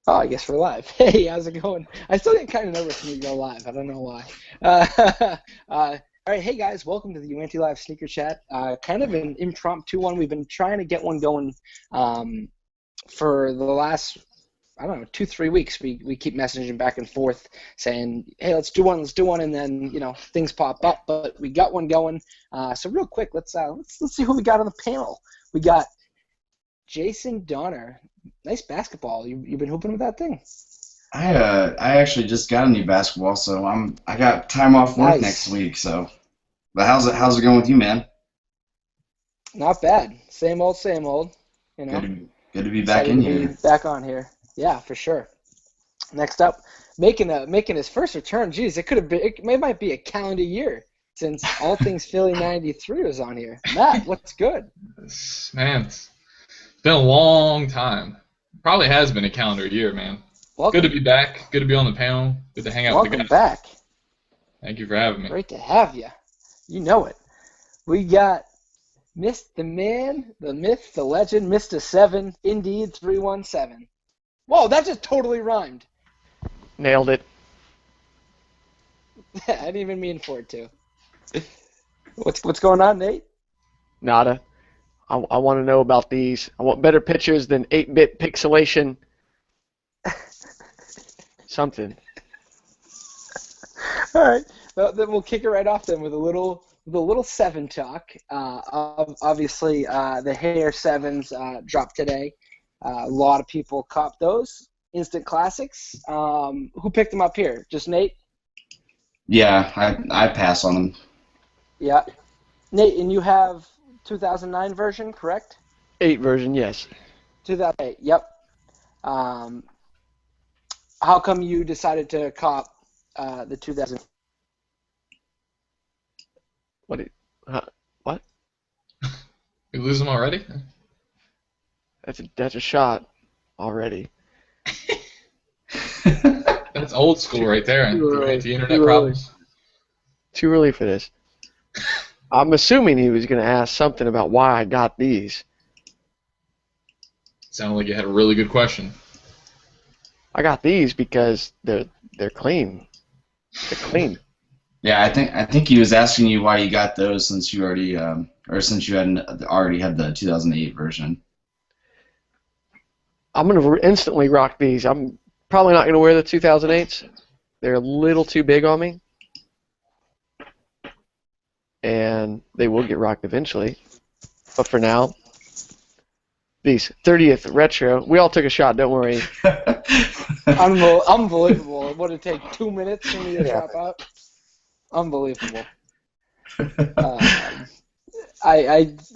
Oh, I guess we're live. Hey, how's it going? I still get kind of nervous when we go live. I don't know why. All right, hey guys, welcome to the YoAnty Live Sneaker Chat. Kind of an impromptu one. We've been trying to get one going for the last, I don't know, 2, 3 weeks. We keep messaging back and forth saying, hey, let's do one, and then things pop up. But we got one going. So real quick, let's see who we got on the panel. We got Jason Donner. Nice basketball. You've been hooping with that thing. I actually just got a new basketball, so I got time off work Nice. next week. So, but how's it going with you, man? Not bad. Same old, same old. Good to be back Excited in to be here. back on here. Yeah, for sure. Next up, making his first return. Geez, it might be a calendar year since All Things Philly '93 was on here. Matt, what's good? Man, it's been a long time. Probably has been a calendar year, man. Welcome. Good to be back. Good to be on the panel. Good to hang out with the Welcome guys. back. Thank you for having me. Great to have you. You know it. We got the man, the myth, the legend, Mr. 7, Indeed 317. Whoa, that just totally rhymed. Nailed it. I didn't even mean for it to. What's going on, Nate? Nada. I want to know about these. I want better pictures than 8-bit pixelation. Something. All right. Well, then we'll kick it right off then with a little 7 talk. Obviously, the Hair 7s dropped today. A lot of people copped those. Instant classics. Who picked them up here? Just Nate? Yeah, I pass on them. Yeah. Nate, and you have 2009 version, correct? 8 version, yes. 2008, yep. How come you decided to cop the 2000? What? We lose them already? That's a shot already. That's old school right there. Too early. Anti-internet Too early. problems. Too early for this. I'm assuming he was going to ask something about why I got these. Sounded like you had a really good question. I got these because they're clean. They're clean. Yeah, I think he was asking you why you got those since you already since you hadn't already had the 2008 version. I'm going to instantly rock these. I'm probably not going to wear the 2008s. They're a little too big on me. And they will get rocked eventually. But for now, these 30th retro. We all took a shot, don't worry. Unbelievable. It would take 2 minutes for me to drop out. Unbelievable.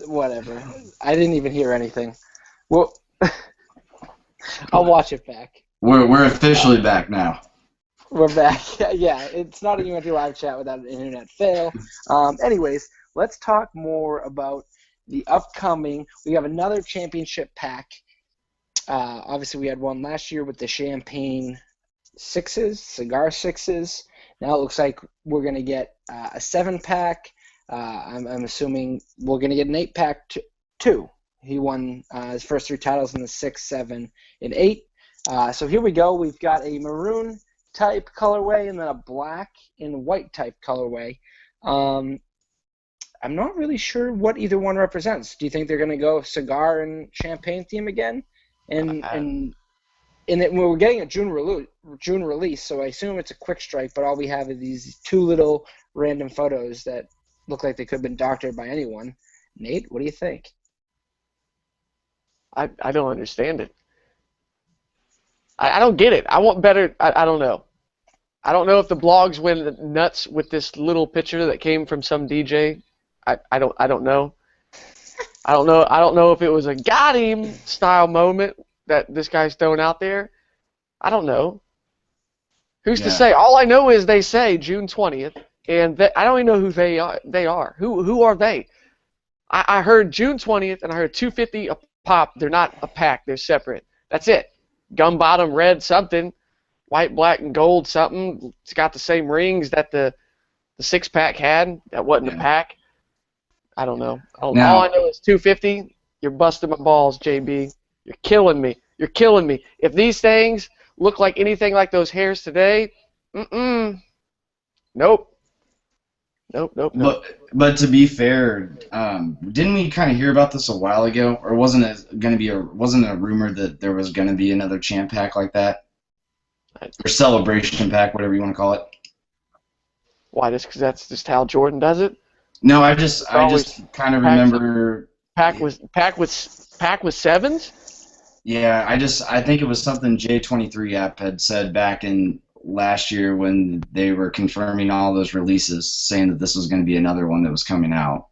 Whatever. I didn't even hear anything. Well, I'll watch it back. We're officially back now. We're back. Yeah, it's not a UNT live chat without an internet fail. Anyways, let's talk more about the upcoming. We have another championship pack. Obviously, we had one last year with the Champagne 6s, Cigar 6s. Now it looks like we're going to get a 7-pack. I'm assuming we're going to get an 8-pack too. He won his first 3 titles in the 6, 7, and 8. So here we go. We've got a maroon type colorway and then a black and white type colorway. I'm not really sure what either one represents. Do you think they're going to go cigar and champagne theme again? And we're getting a June release, so I assume it's a quick strike, but all we have are these 2 little random photos that look like they could have been doctored by anyone. Nate, what do you think? I don't understand it. I don't get it. I want better. I don't know. I don't know if the blogs went nuts with this little picture that came from some DJ. I don't know. I don't know if it was a got him style moment that this guy's throwing out there. I don't know. Who's to say? All I know is they say June 20th, and I don't even know who they are. Who are they? I heard June 20th, and I heard 250 a pop. They're not a pack. They're separate. That's it. Gum bottom, red something, white, black, and gold something. It's got the same rings that the 6-pack had. That wasn't a pack. I don't know. All I know is 250. You're busting my balls, JB. You're killing me. You're killing me. If these things look like anything like those hairs today, nope. Nope, nope, nope. But to be fair, didn't we kind of hear about this a while ago, or wasn't it wasn't it a rumor that there was going to be another champ pack like that, or celebration pack, whatever you want to call it? Why? Just because that's just how Jordan does it? No, I just kind of remember pack with sevens. Yeah, I think it was something J23 app had said back in last year when they were confirming all those releases, saying that this was going to be another one that was coming out.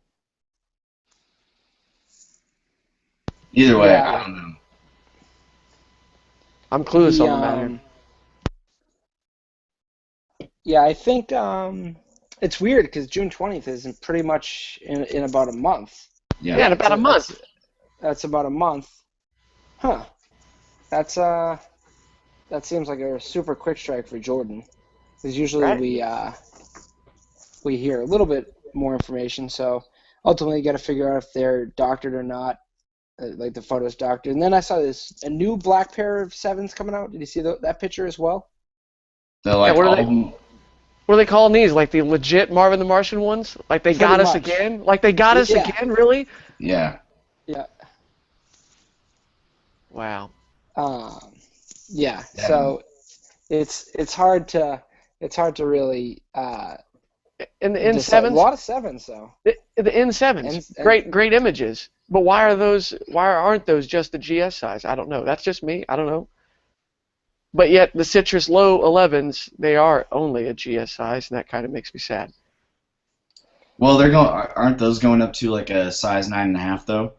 Either way, Yeah. I don't know. I'm clueless on the matter. Yeah, I think it's weird because June 20th is pretty much in about a month. Yeah, in about a month. That's about a month. Huh. That seems like a super quick strike for Jordan. Because usually we hear a little bit more information, so ultimately you got to figure out if they're doctored or not, like the photo's doctored. And then I saw a new black pair of sevens coming out. Did you see that picture as well? What are they calling these? Like the legit Marvin the Martian ones? Like they got us again? Like they got us again? Really? Yeah. Yeah. Wow. Yeah. So it's hard to really in the N7s, a lot of sevens though. The N7s, great images. But why aren't those just the GS size? I don't know. That's just me. I don't know. But yet the Citrus Low 11s, they are only a GS size, and that kind of makes me sad. Well, aren't those going up to like a size 9.5 though?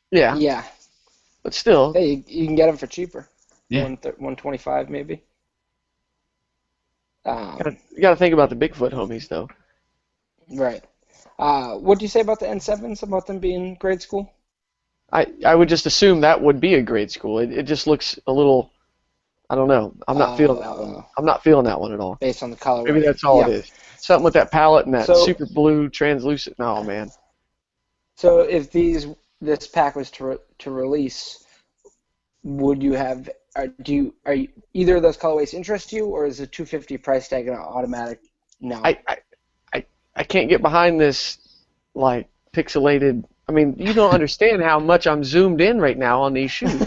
Yeah. Yeah. But still. Hey, you can get them for cheaper. Yeah. 125 maybe. You got to think about the Bigfoot homies though. Right. What do you say about the N7s? About them being grade school? I would just assume that would be a grade school. It just looks a little. I don't know. I'm not feeling that one. I'm not feeling that one at all. Based on the color. Maybe that's all it is. Something with that palette and that super blue translucent. Oh man. So if this pack was to release, would you have? Are either of those colorways interest you, or is the $250 price tag an automatic no? I can't get behind this like pixelated. I mean, you don't understand how much I'm zoomed in right now on these shoes.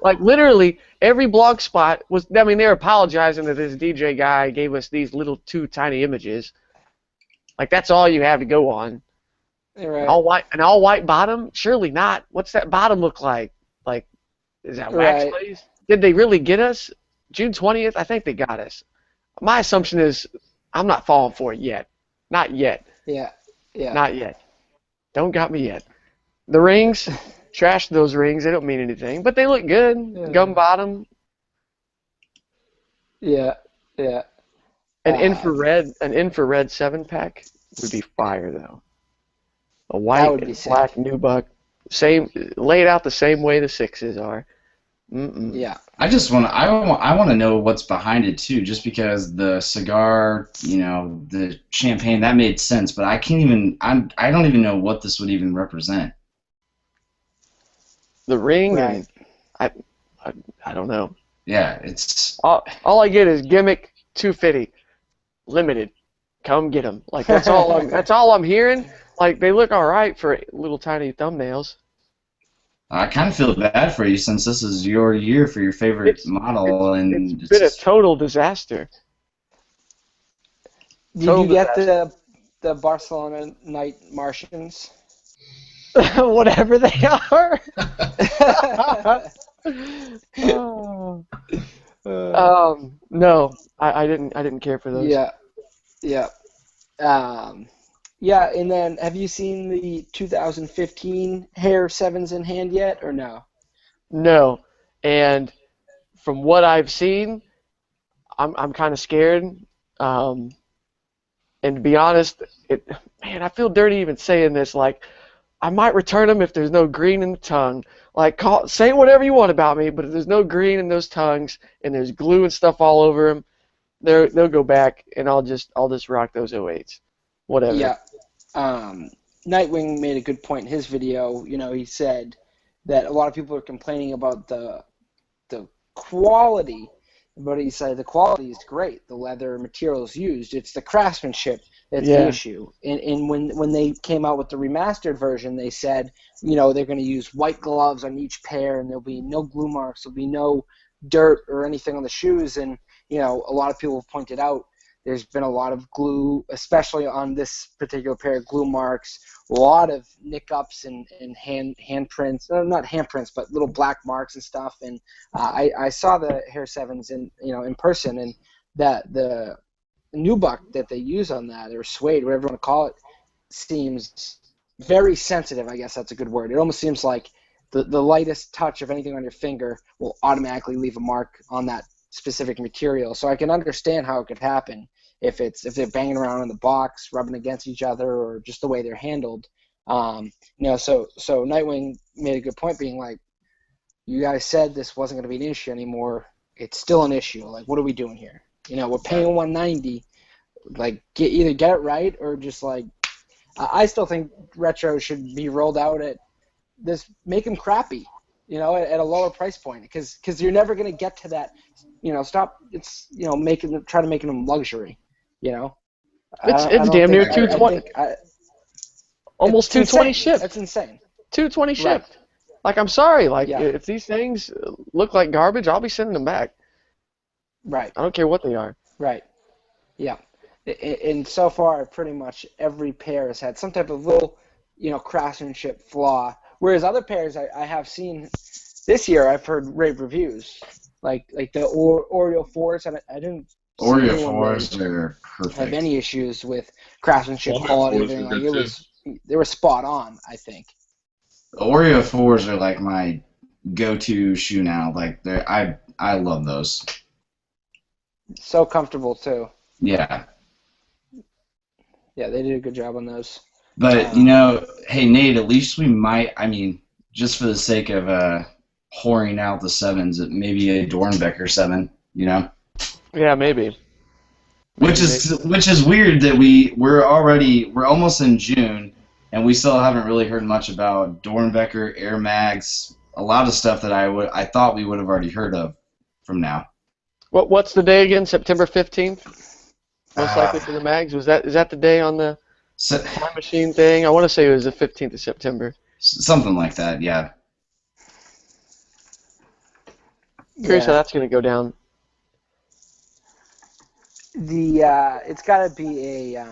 Like literally every blog spot was. I mean, they're apologizing that this DJ guy gave us these little too tiny images. Like that's all you have to go on. Right. An all white bottom? Surely not. What's that bottom look like? Like, is that wax glaze? Did they really get us? June 20th? I think they got us. My assumption is I'm not falling for it yet. Not yet. Yeah. Not yet. Don't got me yet. The rings, trash those rings. They don't mean anything, but they look good. Yeah. Gum bottom. Yeah. An infrared 7-pack would be fire though. A white and black nubuck, laid out the same way the 6s are. Yeah. I want to know what's behind it too, just because the cigar, the champagne, that made sense, but I don't even know what this would even represent. The ring, right. I don't know. Yeah, it's all I get is gimmick 250 limited. Come get them. Like that's all I'm hearing. Like they look all right for little tiny thumbnails. I kind of feel bad for you since this is your year for your favorite model, and it's been a total disaster. Did you get the Barcelona Night Martians? Whatever they are. No, I didn't care for those. Yeah. Yeah, and then have you seen the 2015 Hair 7s in hand yet, or no? No, and from what I've seen, I'm kind of scared. And to be honest, I feel dirty even saying this. Like, I might return them if there's no green in the tongue. Like, say whatever you want about me, but if there's no green in those tongues and there's glue and stuff all over them, they'll go back, and I'll just rock those 08s. Whatever. Yeah. Nightwing made a good point in his video. He said that a lot of people are complaining about the quality but he said the quality is great. The leather materials used, it's the craftsmanship that's Yeah. the issue. And when they came out with the remastered version, they said, you know, they're going to use white gloves on each pair, and there'll be no glue marks, there'll be no dirt or anything on the shoes. And you know, a lot of people have pointed out there's been a lot of glue, especially on this particular pair, glue marks, a lot of nick-ups and handprints, not handprints, but little black marks and stuff. And I saw the Hair 7s in person, and that the nubuck that they use on that, or suede, whatever you want to call it, seems very sensitive. I guess that's a good word. It almost seems like the lightest touch of anything on your finger will automatically leave a mark on that specific material. So I can understand how it could happen if they're banging around in the box, rubbing against each other, or just the way they're handled. So Nightwing made a good point, being like, you guys said this wasn't going to be an issue anymore. It's still an issue. Like, what are we doing here? You know, we're paying $190. Like, either get it right, or just like, I still think retro should be rolled out at this. Make them crappy, you know, at a lower price point, because you're never going to get to that. You know, stop. It's, you know, try to make them luxury. You know, It's damn near 220. Almost 220 shipped. That's insane. 220 shipped. Right. Like, I'm sorry. Like, Yeah. if these things look like garbage, I'll be sending them back. Right. I don't care what they are. Right. Yeah. And so far, pretty much every pair has had some type of little, you know, craftsmanship flaw. Whereas other pairs I have seen this year, I've heard rave reviews. Like the Oreo 4s, and I didn't see Oreo anyone 4s are perfect. have any issues with craftsmanship Oreo quality. 4s Everything. are Like, good they were spot on, I think. Oreo 4s are like my go-to shoe now. Like, I love those. So comfortable too. Yeah. Yeah, they did a good job on those. But, you know, hey, Nate, at least we might, I mean, just for the sake of whoring out the 7s, maybe a Dornbecker 7, you know? Yeah, maybe. Which is weird that we're almost in June, and we still haven't really heard much about Dornbecker, Air Mags, a lot of stuff that I thought we would have already heard of from now. What's the day again? September 15th? Most likely for the mags. Is that the day on the time machine thing? I want to say it was the 15th of September. Something like that, yeah. Curious how that's going to go down. It's got to be a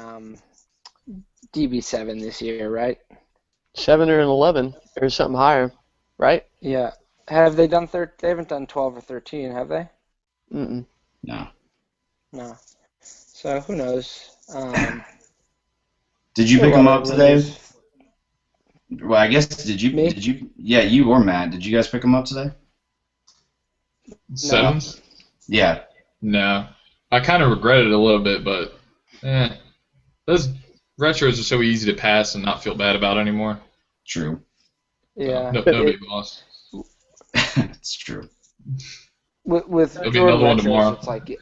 DB7 this year, right? 7 or an 11 or something higher, right? Yeah. Have they done They haven't done 12 or 13, have they? Mm-mm. No. No. So who knows? Did you pick them up today? Rumors. Well, I guess Me? Yeah, you or Matt. Did you guys pick them up today? 7s? Yeah. No. I kind of regret it a little bit, but those retros are so easy to pass and not feel bad about anymore. True. Yeah. No big loss. It's true. With There'll be Jordan another one retros, tomorrow. it's like,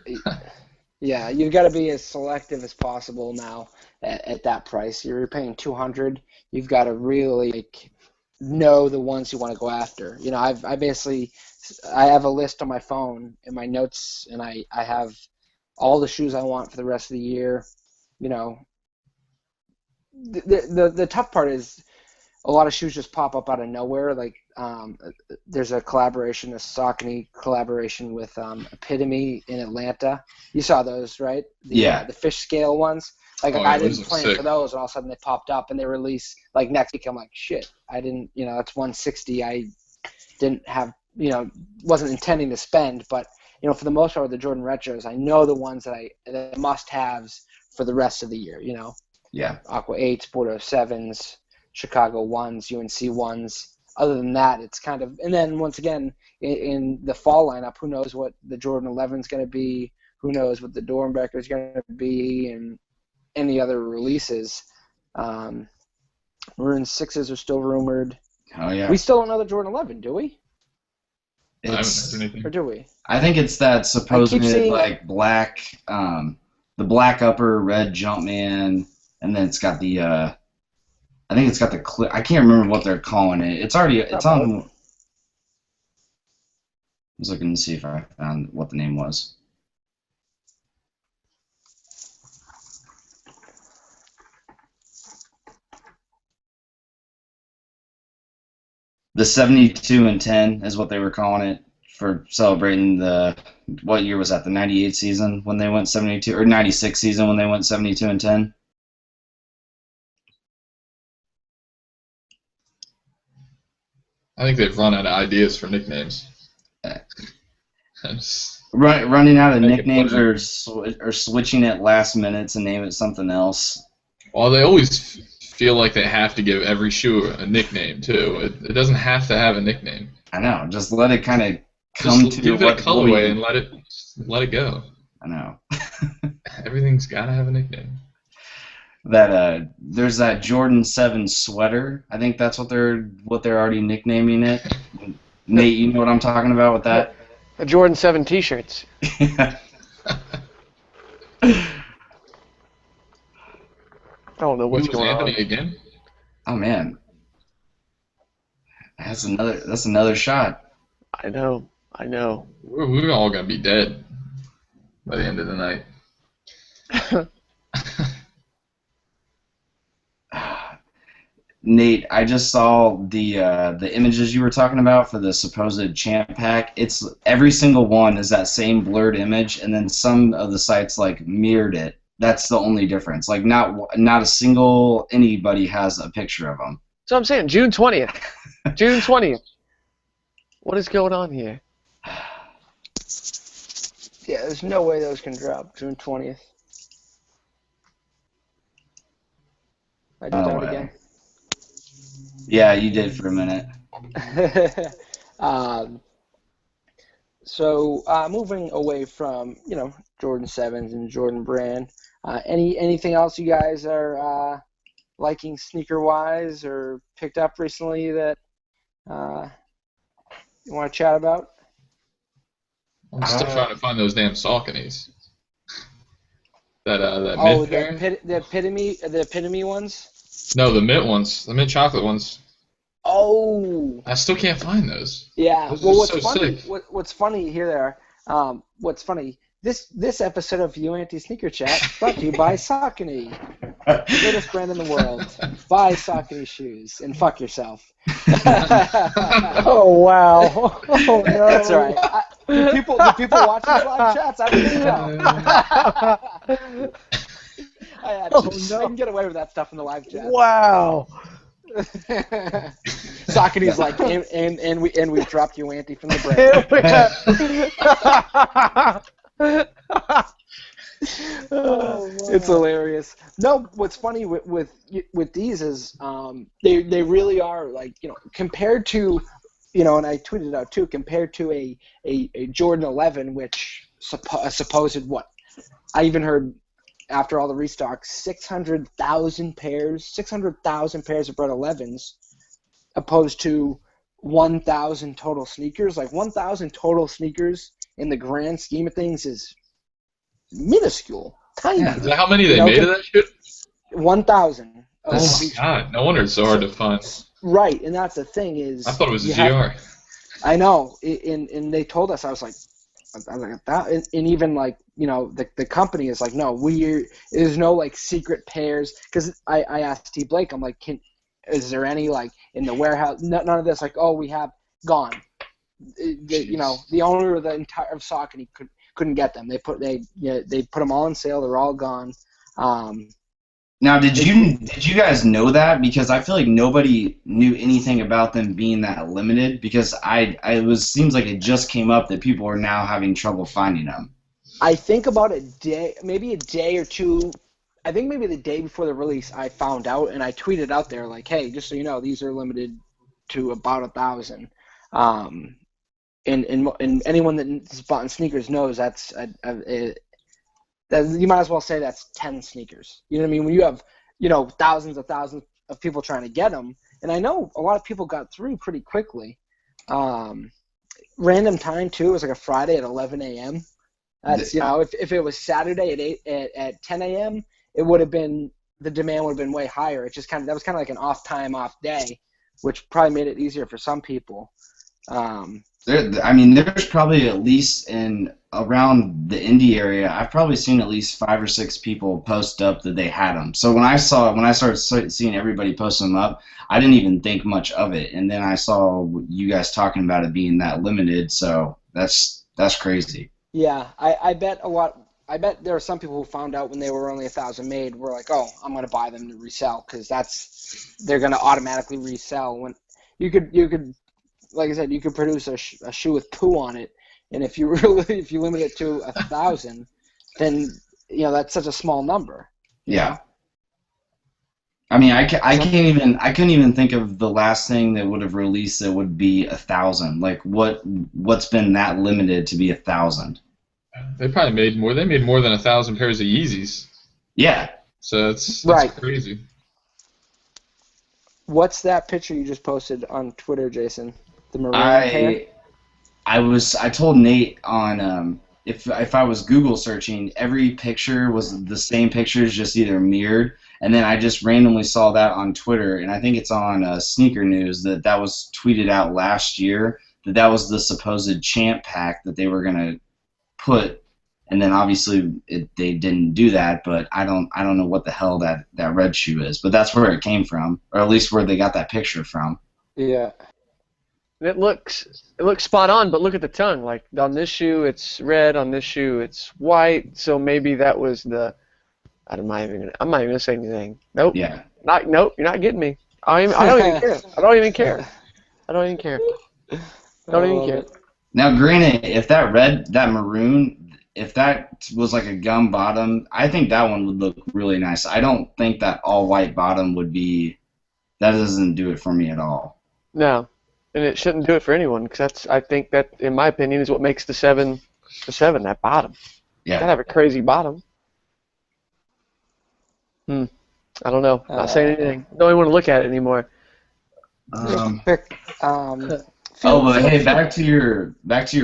yeah, you've got to be as selective as possible now at that price. You're paying $200. You've got to really know the ones you want to go after. You know, I have a list on my phone in my notes, and I have all the shoes I want for the rest of the year. You know, the tough part is a lot of shoes just pop up out of nowhere. Like, there's a Saucony collaboration with Epitome in Atlanta. You saw those, right? The fish scale ones. Like, Oh, I yeah, didn't those look plan sick. for those, and all of a sudden they popped up, and they release like next week. I'm like, shit, I didn't. You know, that's $160. I didn't have. You know, wasn't intending to spend, but you know, for the most part with the Jordan retros, I know the ones that must-haves for the rest of the year. You know. Yeah. Aqua 8s, Bordeaux 7s, Chicago 1s, UNC 1s. Other than that, it's kind of – and then once again, in the fall lineup, who knows what the Jordan 11 is going to be, who knows what the Dornbecker is going to be, and any other releases. Maroon 6s are still rumored. Oh, yeah. We still don't know the Jordan 11, do we? I haven't heard anything. Or do we? I think it's that supposed seeing, like black, the black upper, red Jumpman, and then it's got the, I think it's got the clip. I can't remember what they're calling it. It's on. was looking to see if I found what the name was. The 72 and 10 is what they were calling it for celebrating the, what year was that? The 98 season when they went 72, or 96 season when they went 72 and 10. I think they've run out of ideas for nicknames. Running out of Make it nicknames fun. or switching it last minute to name it something else. Well, they always feel like they have to give every shoe a nickname too. It doesn't have to have a nickname. I know. Just let it kind of come Just to give it what a colorway we- and let it go. I know. Everything's gotta have a nickname. That there's that Jordan 7 sweater. I think that's what they're already nicknaming it. Nate, you know what I'm talking about with that? The Jordan 7 T-shirts. I don't know what's Who was going Anthony on. again? Oh man, that's another shot. I know. We're all gonna be dead by the end of the night. Nate, I just saw the images you were talking about for the supposed champ pack. It's every single one is that same blurred image, and then some of the sites like mirrored it. That's the only difference. Like not a single anybody has a picture of them. So I'm saying June 20th. June 20th. What is going on here? Yeah, there's no way those can drop June 20th. I just No out way. again. Yeah, you did for a minute. So moving away from Jordan 7s and Jordan Brand, anything else you guys are liking sneaker wise or picked up recently that you want to chat about? I'm still trying to find those damn Sauconys. That Oh, mint pair? the epitome ones. No, the mint ones, the mint chocolate ones. Oh. I still can't find those. Yeah. Those Well, are what's so funny? sick. What's funny here? There. What's funny? This episode of YoAnty Sneaker Chat brought to you by Saucony, the greatest brand in the world. Buy Saucony shoes and fuck yourself. Oh wow! Oh no! That's all right. Do people watch these live chats? I don't know. I can get away with that stuff in the live chat. Wow! Saucony's like, and we dropped YoAnty from the brand. It's hilarious. No, what's funny with these is they really are like compared to and I tweeted it out too, compared to a Jordan 11, which supposed what I even heard after all the restocks, 600,000 pairs of Bread 11s, opposed to 1,000 total sneakers. Like 1,000 total sneakers in the grand scheme of things is minuscule, tiny. Is that how many they made of that shit? 1,000. Oh my god! No wonder it's so hard to find. Right, and that's the thing is. I thought it was a GR. I know, and they told us. I was like that, and even like the company is like, no, there's no like secret pairs, because I asked T Blake, I'm like, is there any like in the warehouse? None of this. Like, oh, we have gone. The owner of the entire of Saucony couldn't get them. They put them all on sale. They're all gone. Now, did you guys know that? Because I feel like nobody knew anything about them being that limited. Because seems like it just came up that people are now having trouble finding them. I think about maybe a day or two. I think maybe the day before the release, I found out, and I tweeted out there like, "Hey, just so you know, these are limited to about 1,000." And anyone that's bought sneakers knows that's you might as well say that's 10 sneakers. You know what I mean? When you have, thousands of people trying to get them, and I know a lot of people got through pretty quickly. Random time too. It was like a Friday at 11 a.m. That's if it was Saturday at 10 a.m. it would have been, the demand would have been way higher. It just that was kind of like an off day, which probably made it easier for some people. There's probably at least around the Indy area, I've probably seen at least 5 or 6 people post up that they had them. So when I started seeing everybody post them up, I didn't even think much of it, and then I saw you guys talking about it being that limited. So that's crazy. Yeah, I bet a lot. I bet there are some people who found out when they were only 1,000 made were like, oh, I'm going to buy them to resell because they're going to automatically resell. When you could, like I said, you could produce a shoe with poo on it, and if you limit it to 1,000, then that's such a small number. Yeah. I mean, I couldn't even think of the last thing that would have released that would be 1,000. Like what's been that limited to be 1,000? They probably made more. They made more than 1,000 pairs of Yeezys. Yeah. So that's right. Crazy. What's that picture you just posted on Twitter, Jason? The maroon pair? I told Nate on if I was Google searching, every picture was the same pictures, just either mirrored. And then I just randomly saw that on Twitter, and I think it's on Sneaker News that was tweeted out last year. That was the supposed champ pack that they were gonna put, and then obviously they didn't do that. But I don't know what the hell that red shoe is, but that's where it came from, or at least where they got that picture from. Yeah. It looks spot on, but look at the tongue. Like on this shoe, it's red. On this shoe, it's white. So maybe that was the. I'm not even gonna say anything. Nope. Yeah. Nope. You're not getting me. I don't even care. I don't even care. Don't even care. Now, granted, if that maroon, if that was like a gum bottom, I think that one would look really nice. I don't think that all white bottom would be. That doesn't do it for me at all. No, and it shouldn't do it for anyone because I think that, in my opinion, is what makes the 7 that bottom. Yeah. Gotta have a crazy bottom. I don't know. Not saying anything. Don't even want to look at it anymore. But hey, back to your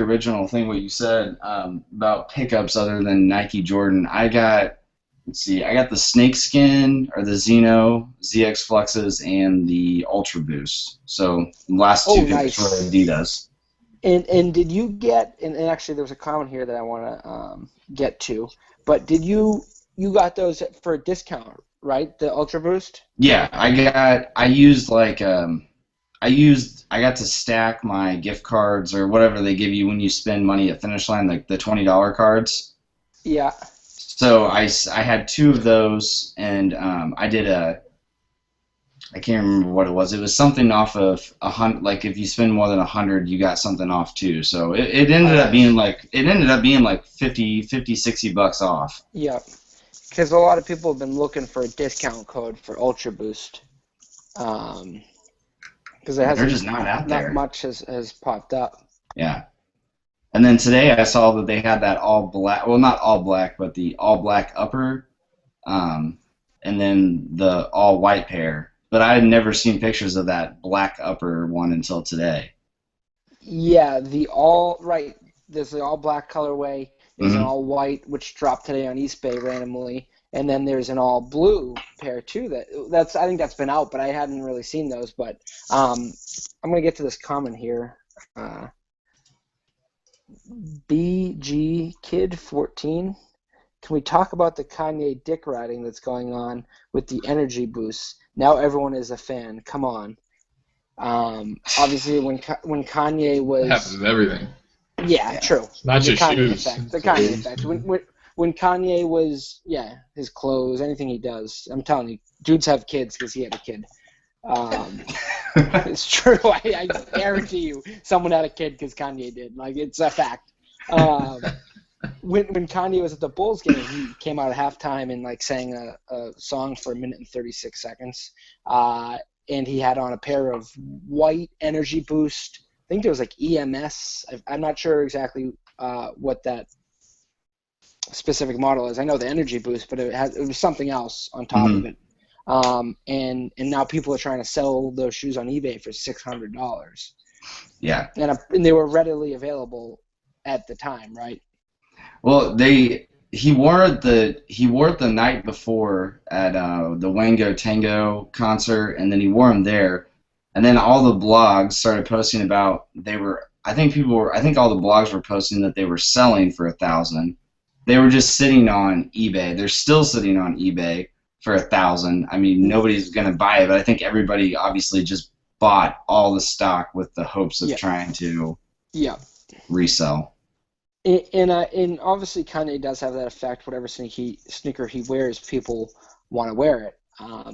original thing. What you said about pickups other than Nike Jordan. I got the Snakeskin or the Xeno ZX Fluxes and the Ultra Boost. So the last two pickups were Adidas. And did you get? And actually, there's a comment here that I want to get to. But did you got those for a discount, right? The Ultra Boost? Yeah, I got to stack my gift cards or whatever they give you when you spend money at Finish Line, like the $20 cards. Yeah. So I had 2 of those, and I did I can't remember what it was. It was something off of 100. Like if you spend more than 100, you got something off too. So it ended up being like 50, $60 off. Yeah, because a lot of people have been looking for a discount code for Ultra Boost. Because they're just not out there. Not much has popped up. Yeah. And then today I saw that they had that all black. Well, not all black, but the all black upper, and then the all white pair. But I had never seen pictures of that black upper one until today. Yeah, there's the all black colorway. There's an all white, which dropped today on eBay randomly, and then there's an all blue pair too. I think that's been out, but I hadn't really seen those. But I'm gonna get to this comment here. BG Kid 14. Can we talk about the Kanye dick riding that's going on with the energy boosts? Now everyone is a fan. Come on. Obviously, when Kanye was... It happens with everything. Yeah, true. Not just shoes. Effect, the Kanye effect. When Kanye was, his clothes, anything he does, I'm telling you, dudes have kids because he had a kid. It's true. I guarantee you, someone had a kid because Kanye did. Like, it's a fact. When Kanye was at the Bulls game, he came out at halftime and sang a song for 1 minute and 36 seconds. And he had on a pair of white energy boost. I think there was EMS. I'm not sure exactly what that specific model is. I know the energy boost, but it was something else on top of it. And now people are trying to sell those shoes on eBay for $600. Yeah. And they were readily available at the time, right? Well, he wore it the night before at the Wango Tango concert, and then he wore them there. and then all the blogs started posting about I think all the blogs were posting that they were selling for $1,000. They were just sitting on eBay. They're still sitting on eBay for $1,000. I mean, nobody's gonna buy it, but I think everybody obviously just bought all the stock with the hopes of trying to resell. And obviously Kanye does have that effect. Whatever sneaker he wears, people want to wear it.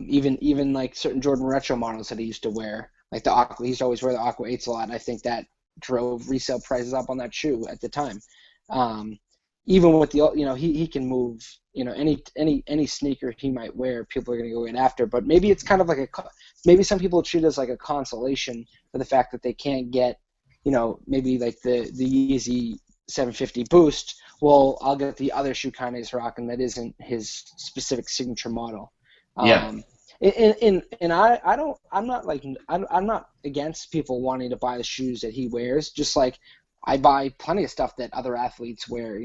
Even like certain Jordan Retro models that he used to wear, like the Aqua. He used to always wear the Aqua 8s a lot, and I think that drove resale prices up on that shoe at the time. Even with the, he can move, any sneaker he might wear, people are going to go in after. But maybe it's kind of like maybe some people treat it as like a consolation for the fact that they can't get, maybe like the Yeezy 750 Boost. Well, I'll get the other shoe Kanye's rocking that isn't his specific signature model. Yeah. I'm not against people wanting to buy the shoes that he wears. Just like I buy plenty of stuff that other athletes wear.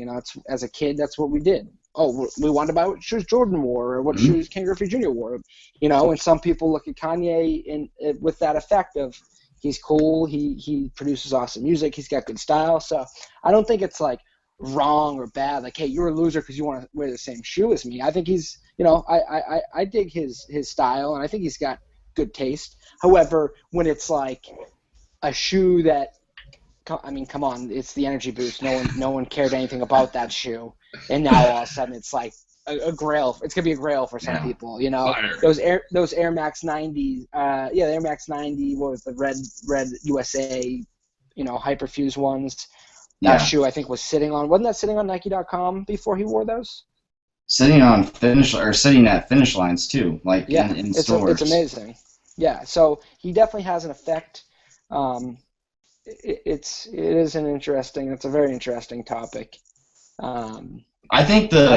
As a kid, that's what we did. Oh, we wanted to buy what shoes Jordan wore or what shoes Ken Griffey Jr. wore. And some people look at Kanye with that effect of he's cool, he produces awesome music, he's got good style. So I don't think it's like wrong or bad. Like, hey, you're a loser because you want to wear the same shoe as me. I think he's, I dig his style, and I think he's got good taste. However, when it's like a shoe that, I mean, come on, it's the Energy Boost. No one cared anything about that shoe, and now all of a sudden it's like a grail. It's gonna be a grail for some people. Fire. Those Air Max 90. The Air Max 90. What was the red USA? Hyperfuse ones. That shoe I think wasn't that sitting on Nike.com before he wore those? Sitting at finish lines too, like in stores. It's amazing. Yeah, so he definitely has an effect. It's a very interesting topic. I think go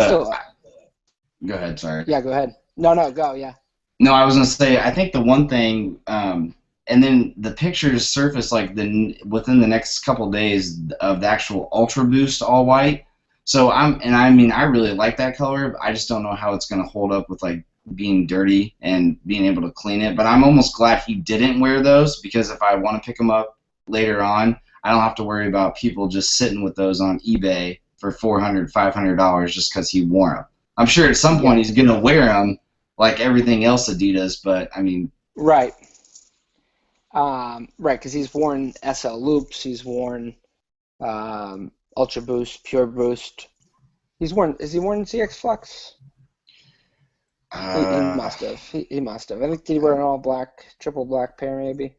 ahead, sorry. Yeah, go ahead. No, go, yeah. No, I was gonna say I think the one thing, and then the pictures surface like within the next couple of days of the actual Ultra Boost all white. So I really like that color. I just don't know how it's gonna hold up with like being dirty and being able to clean it. But I'm almost glad he didn't wear those, because if I want to pick them up later on, I don't have to worry about people just sitting with those on eBay for $400, $500 just because he wore them. I'm sure at some point he's gonna wear them like everything else Adidas, but I mean. Right. Because he's worn SL Loops, he's worn Ultra Boost, Pure Boost. Is he worn ZX Flux? He must have. He must have. I think did he wear an all black, triple black pair maybe?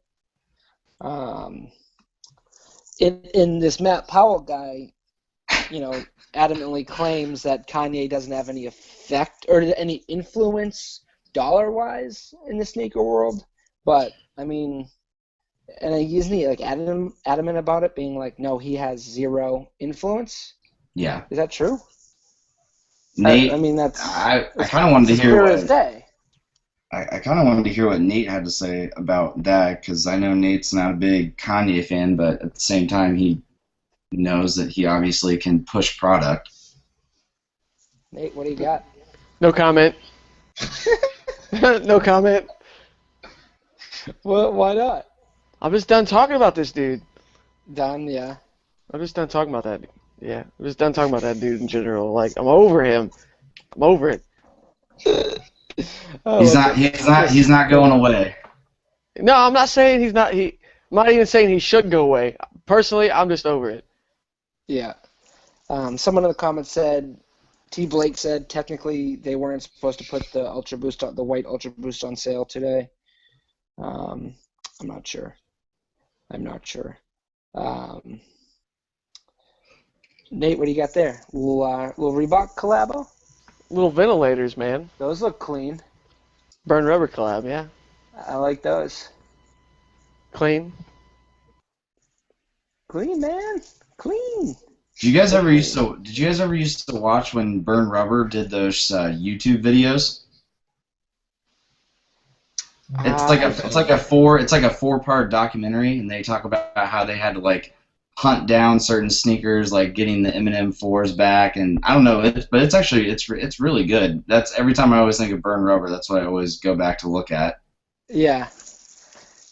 In this Matt Powell guy, adamantly claims that Kanye doesn't have any effect or any influence dollar-wise in the sneaker world. But I mean, and isn't he like adamant about it, being like, no, he has zero influence? Yeah. Is that true? Nate, I kind of wanted to hear what I kind of wanted to hear what Nate had to say about that, because I know Nate's not a big Kanye fan, but at the same time he knows that he obviously can push product. Nate, what do you got? No comment. No comment. Well, why not? I'm just done talking about this dude. Done, yeah. I'm just done talking about that. Yeah, I'm just done talking about that dude in general. Like, I'm over him. I'm over it. He's not going away. No, I'm not saying he's not. I'm not even saying he should go away. Personally, I'm just over it. Yeah. Someone in the comments said, T. Blake said, technically they weren't supposed to put the the white Ultra Boost on sale today. I'm not sure. Nate, what do you got there? Little Reebok collabo? Little ventilators, man. Those look clean. Burn rubber collab, yeah. I like those. Clean. Clean, man. Clean. Did you guys ever used to watch when Burn Rubber did those YouTube videos? It's like a 4-part documentary, and they talk about how they had to like hunt down certain sneakers, like getting the Eminem 4s back, and I don't know, but it's actually it's really good. That's every time I always think of Burn Rubber, that's what I always go back to look at. Yeah.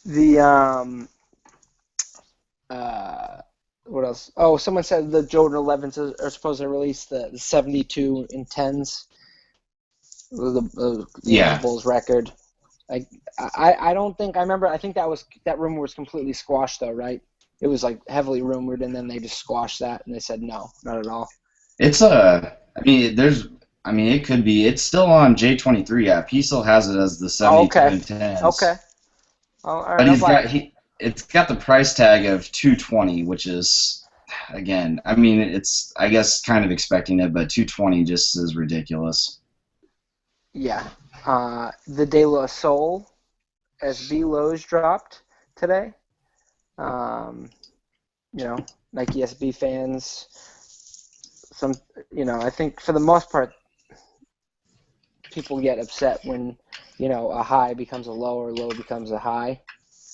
The what else? Oh, someone said the Jordan 11s are supposed to release the 72 in 10s. The Bulls record. I don't think I remember. I think that rumor was completely squashed though, right? It was like heavily rumored, and then they just squashed that, and they said no, not at all. It's it could be. It's still on J23 app. He still has it as the 72 and 10s. Okay. Oh, all right. But it's got the price tag of 220, which is, again, it's, I guess, kind of expecting it, but 220 just is ridiculous. Yeah. The De La Soul SB lows dropped today. Nike SB fans, I think for the most part, people get upset when, a high becomes a low or a low becomes a high.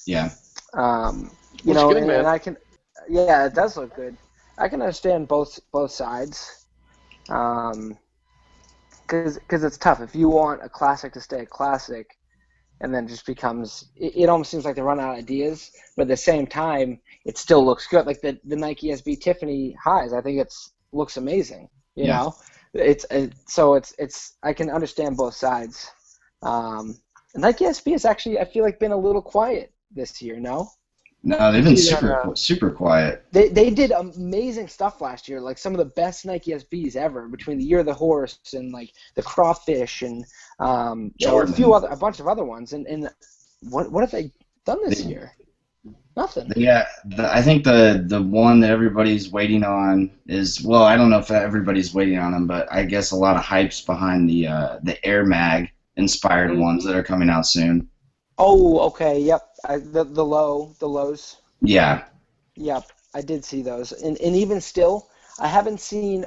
Yeah. Good, man. And it does look good. I can understand both sides. Because it's tough. If you want a classic to stay a classic, and then just becomes, it almost seems like they run out of ideas, but at the same time, it still looks good. Like the Nike SB Tiffany highs, I think looks amazing. You know, I can understand both sides. Nike SB has actually, I feel like, been a little quiet this year. No, they've been super quiet. They did amazing stuff last year, like some of the best Nike SBs ever, between the Year of the Horse and like the Crawfish and a bunch of other ones. And what have they done this year? Nothing. Yeah, I think the one that everybody's waiting on is, well, I don't know if everybody's waiting on them, but I guess a lot of hype's behind the Air Mag inspired ones that are coming out soon. Oh, okay, yep. The lows. Yeah. Yep, I did see those. And even still, I haven't seen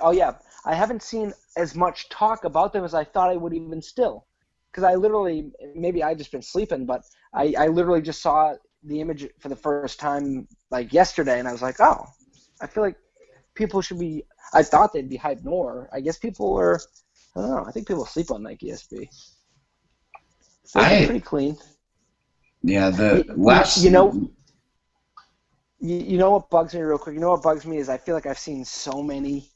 as much talk about them as I thought I would even still. Because I literally, maybe I've just been sleeping, but I literally just saw the image for the first time like yesterday, and I was like, oh, I feel like people should be, I thought they'd be hyped more. I guess people are, I don't know, I think people sleep on Nike SB. They're pretty clean. Yeah, You know what bugs me real quick? You know what bugs me is I feel like I've seen so many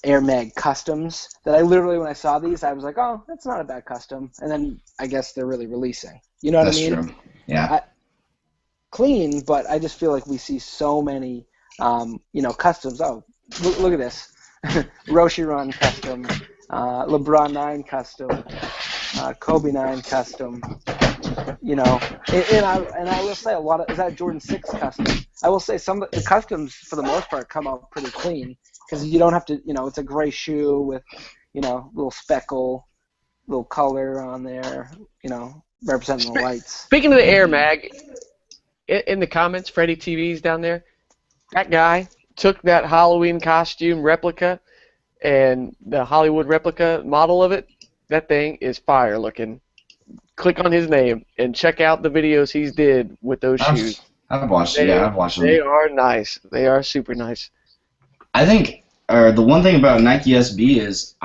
Air Mag customs that I literally, when I saw these, I was like, oh, that's not a bad custom. And then I guess they're really releasing. You know what I mean? That's true. Yeah. Clean, but I just feel like we see so many, customs. Oh, look at this. Roshi Run custom, LeBron 9 custom, Kobe 9 custom. And I will say a lot of, is that Jordan 6 custom? I will say some of the customs for the most part come out pretty clean because you don't have to, it's a gray shoe with, little speckle, little color on there, representing the lights. Speaking of the Air Mag, in the comments, Freddie TV's down there, that guy took that Halloween costume replica and the Hollywood replica model of it. That thing is fire looking. Click on his name and check out the videos he's did with those shoes. I've watched them. They are nice. They are super nice. I think the one thing about Nike SB is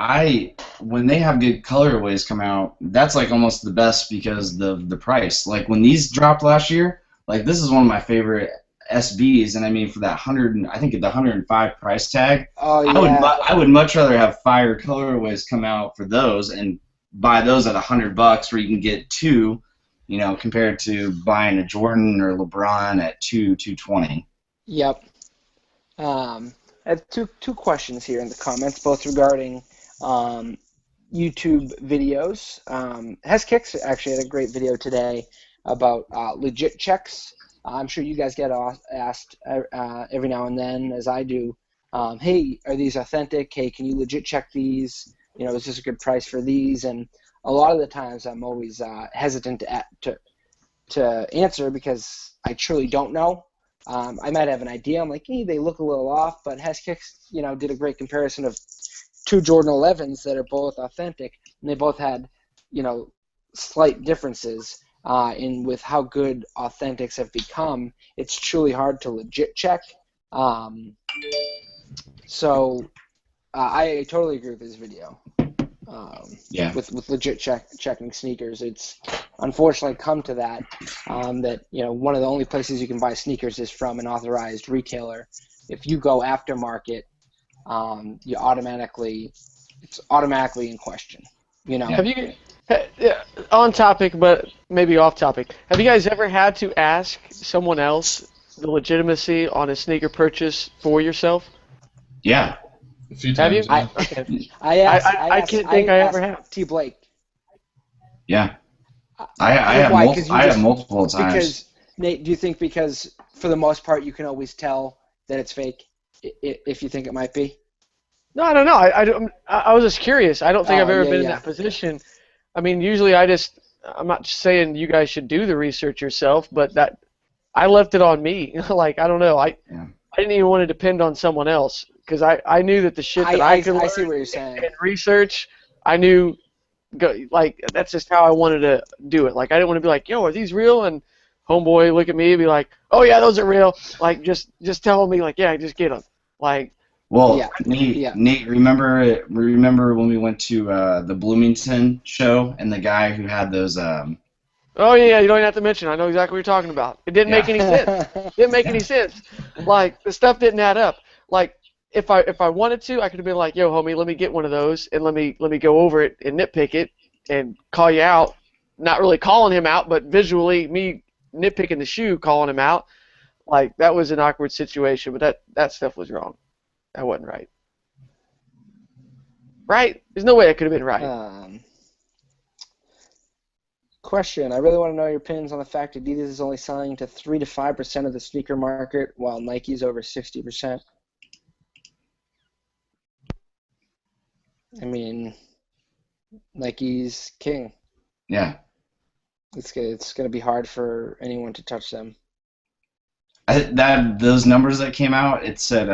when they have good colorways come out, that's like almost the best because the price. Like when these dropped last year, like this is one of my favorite SBs, and for that I think the 105 price tag. Oh yeah. I would much rather have fire colorways come out for those and buy those at $100 where you can get two, compared to buying a Jordan or LeBron at $220. Yep. I have two questions here in the comments, both regarding YouTube videos. Hes Kicks actually had a great video today about legit checks. I'm sure you guys get asked every now and then, as I do, hey, are these authentic? Hey, can you legit check these? Is this a good price for these? And a lot of the times I'm always hesitant to answer because I truly don't know. I might have an idea. I'm like, they look a little off, but Hes Kicks, did a great comparison of two Jordan 11s that are both authentic, and they both had, slight differences in with how good authentics have become. It's truly hard to legit check. So I totally agree with this video. with legit checking sneakers. It's unfortunately come to that, that one of the only places you can buy sneakers is from an authorized retailer. If you go aftermarket, it's automatically in question. Have you, on topic but maybe off topic, have you guys ever had to ask someone else the legitimacy on a sneaker purchase for yourself? Yeah. A few times. Have you? Yeah. I can't think I ever have. T. Blake. Yeah. I have multiple times. Because, Nate, do you think because for the most part you can always tell that it's fake if you think it might be? No, I don't know. I was just curious. I don't think I've ever been in that position. I mean, usually I'm not saying you guys should do the research yourself, but that I left it on me. Like, I don't know. I didn't even want to depend on someone else because I knew that the shit that I could learn see what you're saying. And research, I knew, that's just how I wanted to do it. Like, I didn't want to be like, yo, are these real? And homeboy look at me and be like, oh, yeah, those are real. Like, just tell me, like, yeah, just get them. Like, well, Nate, remember when we went to the Bloomington show and the guy who had those? Oh yeah, you don't even have to mention. I know exactly what you're talking about. It didn't make any sense. It didn't make any sense. Like the stuff didn't add up. Like if I wanted to, I could have been like, yo, homie, let me get one of those and let me go over it and nitpick it and call you out. Not really calling him out, but visually me nitpicking the shoe, calling him out. Like that was an awkward situation, but that stuff was wrong. That wasn't right. Right? There's no way that could have been right. Question. I really want to know your opinions on the fact Adidas is only selling to 3 to 5% of the sneaker market, while Nike's over 60%. I mean, Nike's king. Yeah. It's going to be hard for anyone to touch them. Those numbers that came out, it said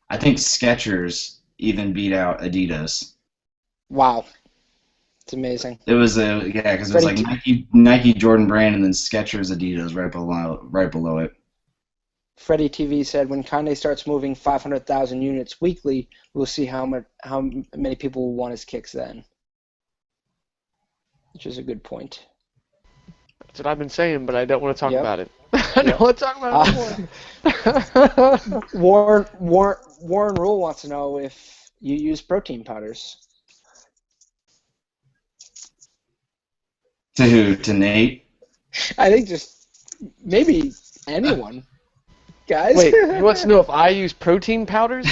I think Skechers even beat out Adidas. Wow. It's amazing. It was because it was like Nike, Jordan Brand, and then Skechers, Adidas right below it. Freddie TV said, when Kanye starts moving 500,000 units weekly, we'll see how many people will want his kicks then. Which is a good point. That's what I've been saying, but I don't want to talk about it. I don't want to talk about it anymore. Warren Rule wants to know if you use protein powders. To who? To Nate? I think just maybe anyone. Guys. Wait, he wants to know if I use protein powders?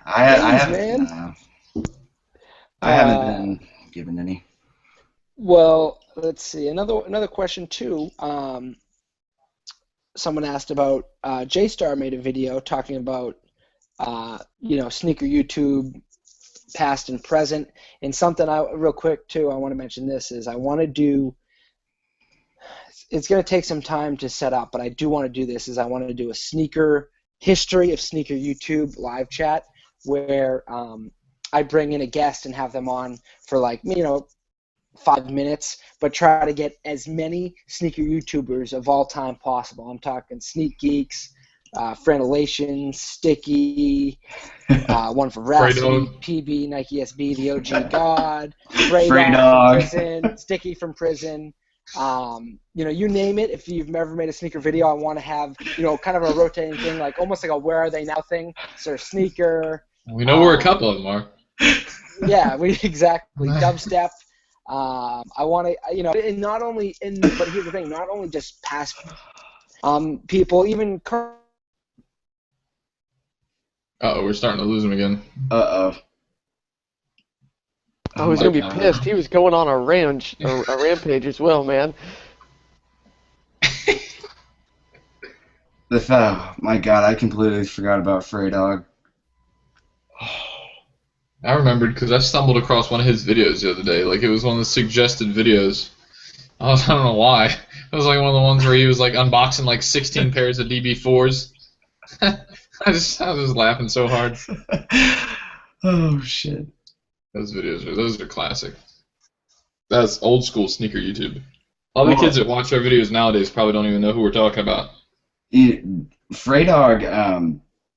I haven't been given any. Well, let's see. Another question too. Someone asked about J-Star made a video talking about sneaker YouTube past and present, and something real quick too. I want to mention this is I want to do. It's going to take some time to set up, but I do want to do this. Is I want to do a sneaker history of sneaker YouTube live chat where I bring in a guest and have them on for 5 minutes, but try to get as many sneaker YouTubers of all time possible. I'm talking Sneak Geeks, Franelation, Sticky, one for Rhapsody, PB, Nike SB, the OG God, Frey Dog from prison, Sticky from prison. You name it. If you've never made a sneaker video, I want to have kind of a rotating thing, like almost like a Where Are They Now thing. So sneaker. We know where a couple of them are. Yeah, exactly. Dubstep. I want to, and not only but here's the thing, not only just past people, even current. Uh-oh, we're starting to lose him again. Uh-oh. Oh, he's going to be pissed. He was going on a rampage as well, man. My God, I completely forgot about Frey Dog. I remembered because I stumbled across one of his videos the other day. Like, it was one of the suggested videos. I don't know why. It was like one of the ones where he was like unboxing like 16 pairs of DB4s. I was laughing so hard. Oh shit. Those are classic. That's old school sneaker YouTube. All the kids that watch our videos nowadays probably don't even know who we're talking about. Frey Dog,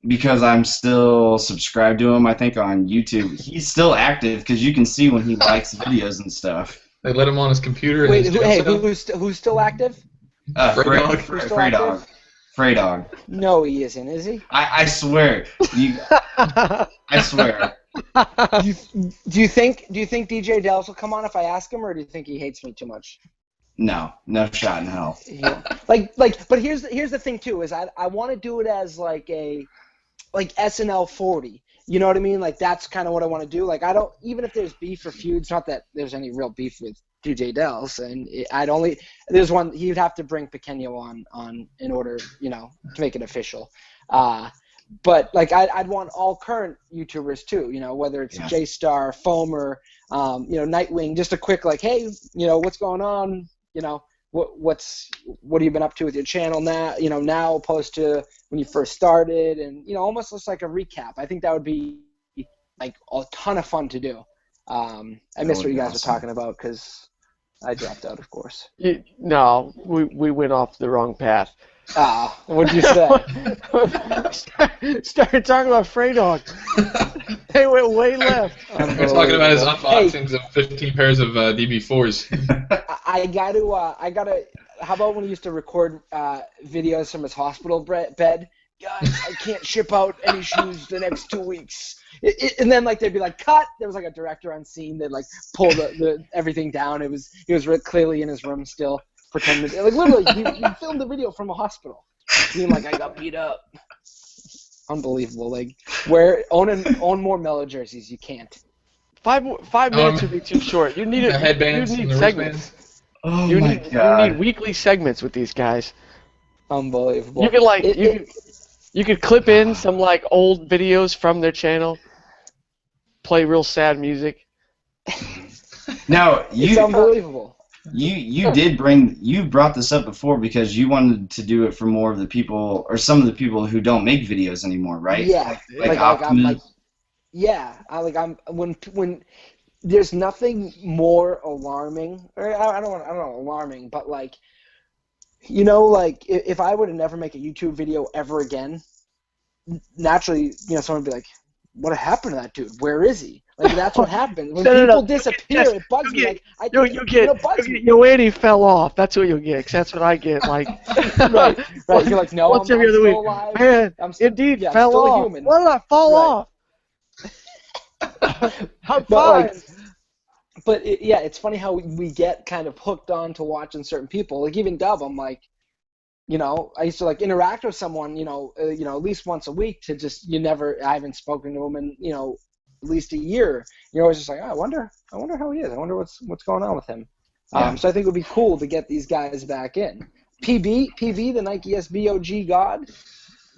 because I'm still subscribed to him, I think, on YouTube. He's still active because you can see when he likes videos and stuff. They let him on his computer. Wait, and his jail cell. who's still active? Freydog. Freydog. No, he isn't. Is he? I swear. I swear. Do you think DJ Dells will come on if I ask him, or do you think he hates me too much? No shot in hell. Yeah. But here's the thing too, is I want to do it as like SNL 40. You know what I mean? Like that's kind of what I want to do. Like I don't, even if there's beef or feuds, not that there's any real beef with DJ Dells, and there's one he'd have to bring Pequeño on in order, to make it official. But like I'd want all current YouTubers too, whether it's J-Star, Foamer, Nightwing, just a quick like, hey, what's going on? What have you been up to with your channel now? Now opposed to when you first started, and almost just like a recap. I think that would be like a ton of fun to do. I missed what you guys were talking about because I dropped out, of course. No, we went off the wrong path. What'd you say? Started talking about Freydog. They went way left. We're talking about his unboxings of 15 pairs of DB4s. I gotta. How about when he used to record videos from his hospital bed? Guys, I can't ship out any shoes the next 2 weeks. And then like they'd be like, cut. There was like a director on scene that like pulled the everything down. He was clearly in his room still. Pretended, like literally, you filmed the video from a hospital, being like, "I got beat up." Unbelievable. Like, own more Mellow jerseys. You can't. 5 minutes would be too short. You need headbands. You need segments. Oh you my God. You need weekly segments with these guys. Unbelievable. You could you could clip in some like old videos from their channel, play real sad music. Now it's unbelievable. You brought this up before because you wanted to do it for more of the people or some of the people who don't make videos anymore, right? Yeah. When there's nothing more alarming, or I don't know alarming, but like like if I were to never make a YouTube video ever again, naturally, someone would be like, what happened to that dude? Where is he? Like that's what happens when people disappear. It bugs me. Like you get YoAnty fell off. That's what you'll get. 'Cause that's what I get. Like right. You're like, no, I'm still alive. Man, Indeed fell off. Human. Why did I fall off? I'm fine. But it's funny how we get kind of hooked on to watching certain people. Like even Dub, I'm like, I used to like interact with someone, at least once a week to just I haven't spoken to him in at least a year. You're always just like, oh, I wonder how he is. I wonder what's going on with him. Yeah. So I think it would be cool to get these guys back in. PB, the Nike SB OG God,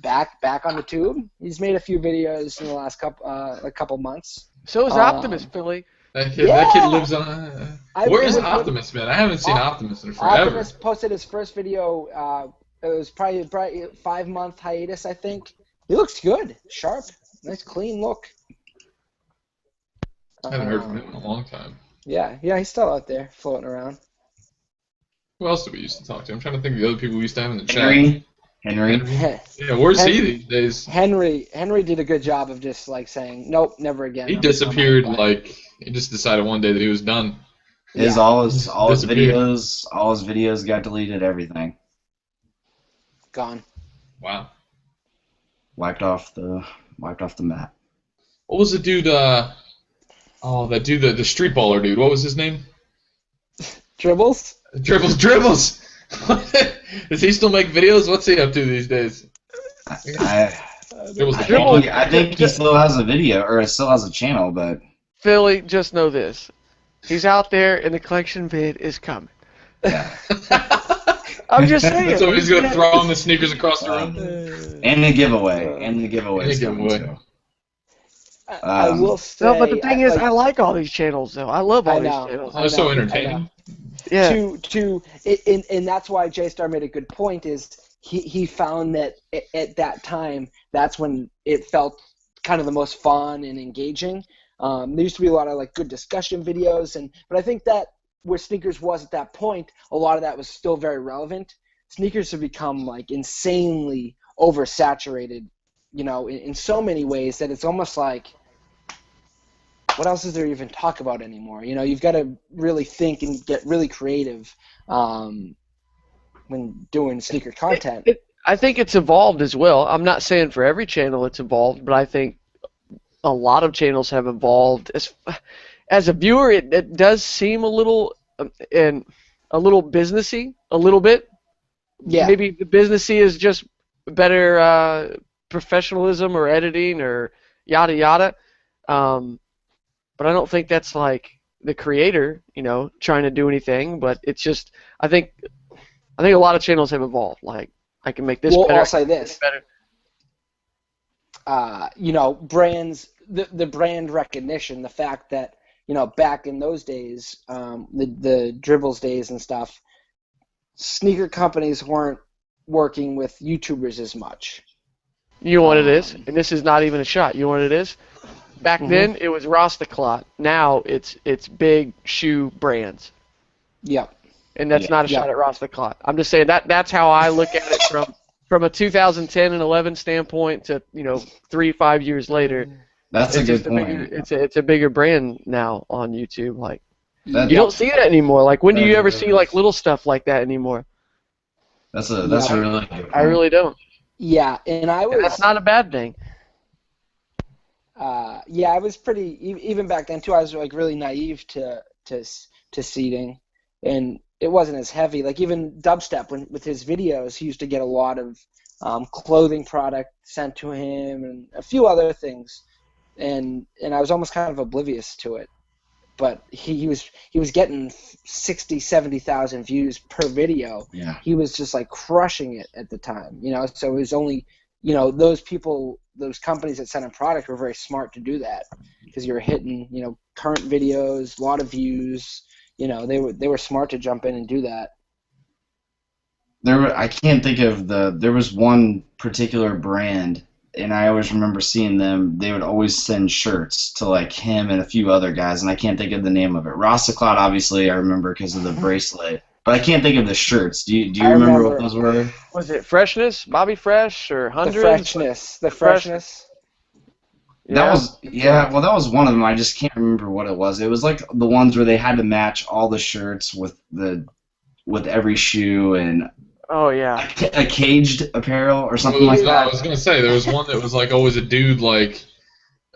back on the tube. He's made a few videos in the last couple months. So is Optimus, Philly. That kid lives on. Where is Optimus, man? I haven't seen Optimus in forever. Optimus posted his first video. It was probably a 5-month hiatus, I think. He looks good, sharp, nice, clean look. I haven't heard from him in a long time. Yeah, he's still out there floating around. Who else did we used to talk to? I'm trying to think of the other people we used to have in the chat. Henry. Yeah, where's he these days? Henry did a good job of just like saying, nope, never again. He disappeared. Like he just decided one day that he was done. All his videos got deleted. Everything gone. Wow. Wiped off the map. What was the dude? That dude, the street baller dude. What was his name? Dribbles. Dribbles. Does he still make videos? What's he up to these days? I think he still has a video or still has a channel, but Philly, just know this: he's out there, and the collection vid is coming. Yeah. I'm just saying. So he's gonna throw on the sneakers across the room. And the giveaway. Is coming too. I will say. No, but the thing is, I like all these channels, though. I love all these channels. They're so entertaining. Yeah. And that's why J-Star made a good point. Is he found that at that time, that's when it felt kind of the most fun and engaging. There used to be a lot of like good discussion videos, but I think that where sneakers was at that point, a lot of that was still very relevant. Sneakers have become like insanely oversaturated in so many ways that it's almost like, what else is there to even talk about anymore? You've got to really think and get really creative when doing sneaker content. I think it's evolved as well. I'm not saying for every channel it's evolved, but I think a lot of channels have evolved. As a viewer, it does seem a little businessy, a little bit. Yeah. Maybe the businessy is just better professionalism or editing or yada yada. But I don't think that's like the creator, trying to do anything. But it's just, I think a lot of channels have evolved. Like, I can make this better. I'll say this. Better. Brands, the brand recognition, the fact that, back in those days, the dribbles days and stuff, sneaker companies weren't working with YouTubers as much. You know what it is? And this is not even a shot. You know what it is? Back then, it was Rastaclot. Now it's big shoe brands. Yep. And that's not a shot at Rastaclot. I'm just saying that's how I look at it from a 2010 and 11 standpoint to 3-5 years later. That's a good point. It's a bigger brand now on YouTube. Like, you don't see that anymore. Like, when do you ever see like little stuff like that anymore? That's a really good point. I really don't. Yeah, and that's not a bad thing. I was pretty, even back then too, I was like really naive to seeding, and it wasn't as heavy. Like even Dubstep, with his videos, he used to get a lot of clothing product sent to him and a few other things, and I was almost kind of oblivious to it. But he was getting 60,000, 70,000 views per video. Yeah. He was just like crushing it at the time, So it was only, those people, those companies that sent a product were very smart to do that, because you're hitting, current videos, a lot of views. They were smart to jump in and do that. I can't think of there was one particular brand, and I always remember seeing them. They would always send shirts to like him and a few other guys, and I can't think of the name of it. Rastaclot, obviously, I remember because of the bracelet, but I can't think of the shirts. Do you remember what those were? Was it Freshness, Bobby Fresh, or Hundreds? The Freshness. That was one of them. I just can't remember what it was. It was like the ones where they had to match all the shirts with every shoe and. Oh yeah. A caged apparel or something like that. I was gonna say there was one that was like always a dude like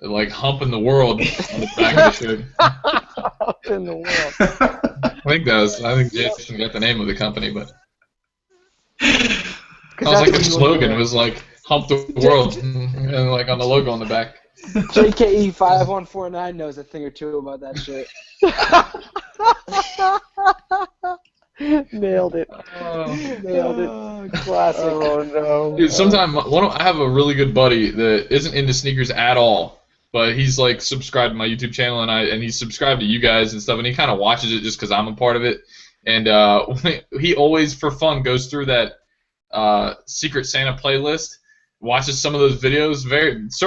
humping the world on the back of the shirt. Humping the world. I think Jason got the name of the company, but I was like the slogan was like "Hump the world" and like on the logo on the back. JKE 5149 knows a thing or two about that shit. Nailed it. Nailed it. Classic. Oh no. Dude, I have a really good buddy that isn't into sneakers at all, but he's like subscribed to my YouTube channel and he's subscribed to you guys and stuff, and he kind of watches it just because I'm a part of it. And he always for fun goes through that Secret Santa playlist, watches some of those videos,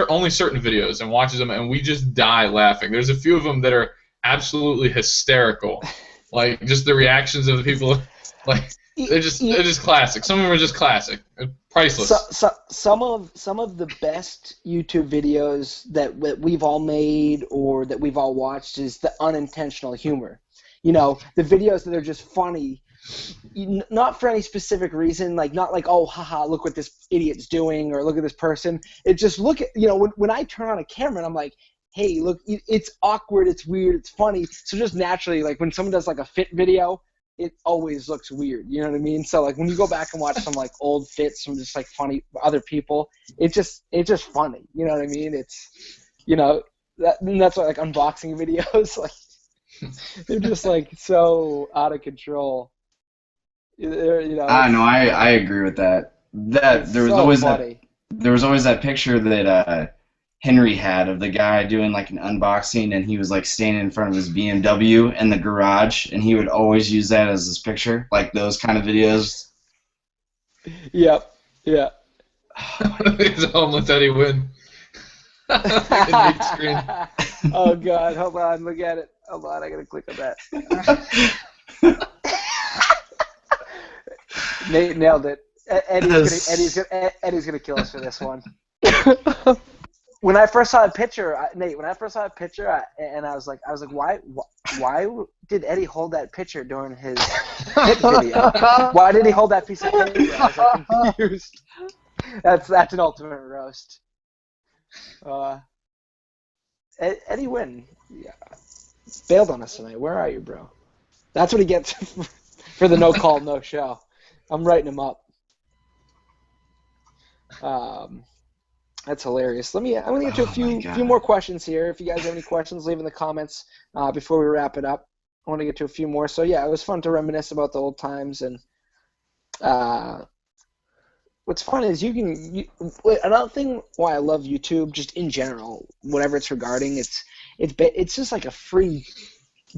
only certain videos, and watches them, and we just die laughing. There's a few of them that are absolutely hysterical. Like just the reactions of the people, like they're just classic. Some of them are just classic, priceless. Some of the best YouTube videos that we've all made or that we've all watched is the unintentional humor. The videos that are just funny, not for any specific reason, like not like, oh haha, look what this idiot's doing or look at this person. It just look at when I turn on a camera and I'm like, hey, look, it's awkward, it's weird, it's funny. So just naturally, like when someone does like a fit video, it always looks weird. You know what I mean? So like when you go back and watch some like old fits from just like funny other people, it's just funny. You know what I mean? It's that's why like unboxing videos, like they're just like so out of control. I know. I agree with that. There was always that picture that Henry had of the guy doing like an unboxing, and he was like standing in front of his BMW in the garage, and he would always use that as his picture, like those kind of videos. Yep. Yeah. He's almost Eddie Wynn. Screen. Oh God! Hold on, look at it. Hold on, I gotta click on that. Nate nailed it. Eddie's gonna kill us for this one. When I first saw a picture, Nate, and I was like, why did Eddie hold that picture during his hit video? Why did he hold that piece of paper? I was like, confused. That's an ultimate roast. Eddie Wynn bailed on us tonight. Where are you, bro? That's what he gets for the no call, no show. I'm writing him up. That's hilarious. I'm gonna get to a few more questions here. If you guys have any questions, leave in the comments before we wrap it up. I want to get to a few more. So yeah, it was fun to reminisce about the old times. And what's fun is another thing why I love YouTube, just in general, whatever it's regarding, it's just like a free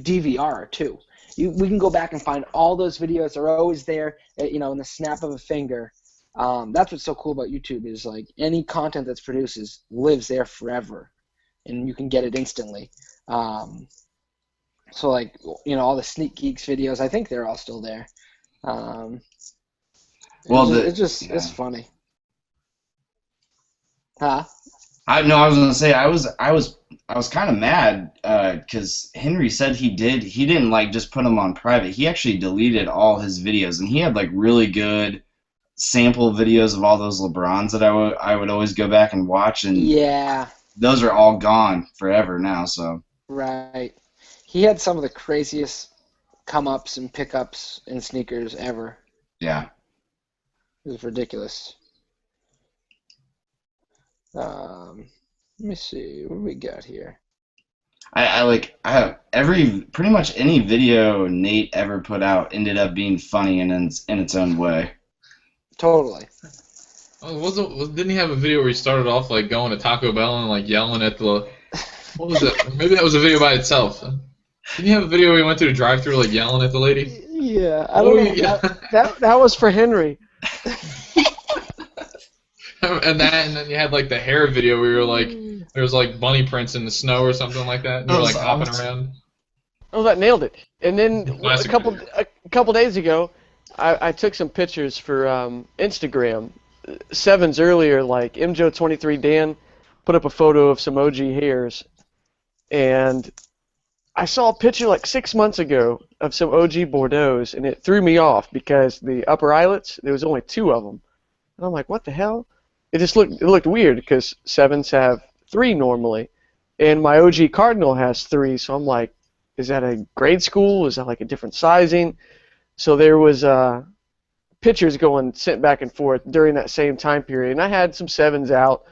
DVR too. We can go back and find all those videos. They're always there, in the snap of a finger. That's what's so cool about YouTube is like any content that's produced lives there forever, and you can get it instantly. So like all the Sneak Geeks videos, I think they're all still there. It's funny. Huh? I was gonna say I was kind of mad because Henry said he didn't like just put them on private. He actually deleted all his videos, and he had like really good sample videos of all those LeBrons that I would always go back and watch, and yeah, those are all gone forever now. So right, he had some of the craziest come-ups and pickups in sneakers ever. Yeah, it was ridiculous. Let me see what do we got here. I have pretty much any video Nate ever put out ended up being funny in its own way. Totally. Oh, didn't he have a video where he started off like going to Taco Bell and like yelling at the? What was it? Maybe that was a video by itself. Didn't he have a video where he went to the drive-thru like yelling at the lady? Yeah, I don't know. Yeah. That was for Henry. and then you had like the hair video where you were like, there was like bunny prints in the snow or something like that, and you were like hopping around. Oh, that nailed it. And then Classic a couple days ago, I took some pictures for Instagram. Sevens earlier, like MJO23 Dan put up a photo of some OG hairs, and I saw a picture like 6 months ago of some OG Bordeaux's, and it threw me off because the upper eyelets, there was only 2 of them. And I'm like, what the hell? It looked weird because sevens have 3 normally, and my OG Cardinal has 3. So I'm like, is that a grade school? Is that like a different sizing? So there was pictures sent back and forth during that same time period, and I had some sevens out,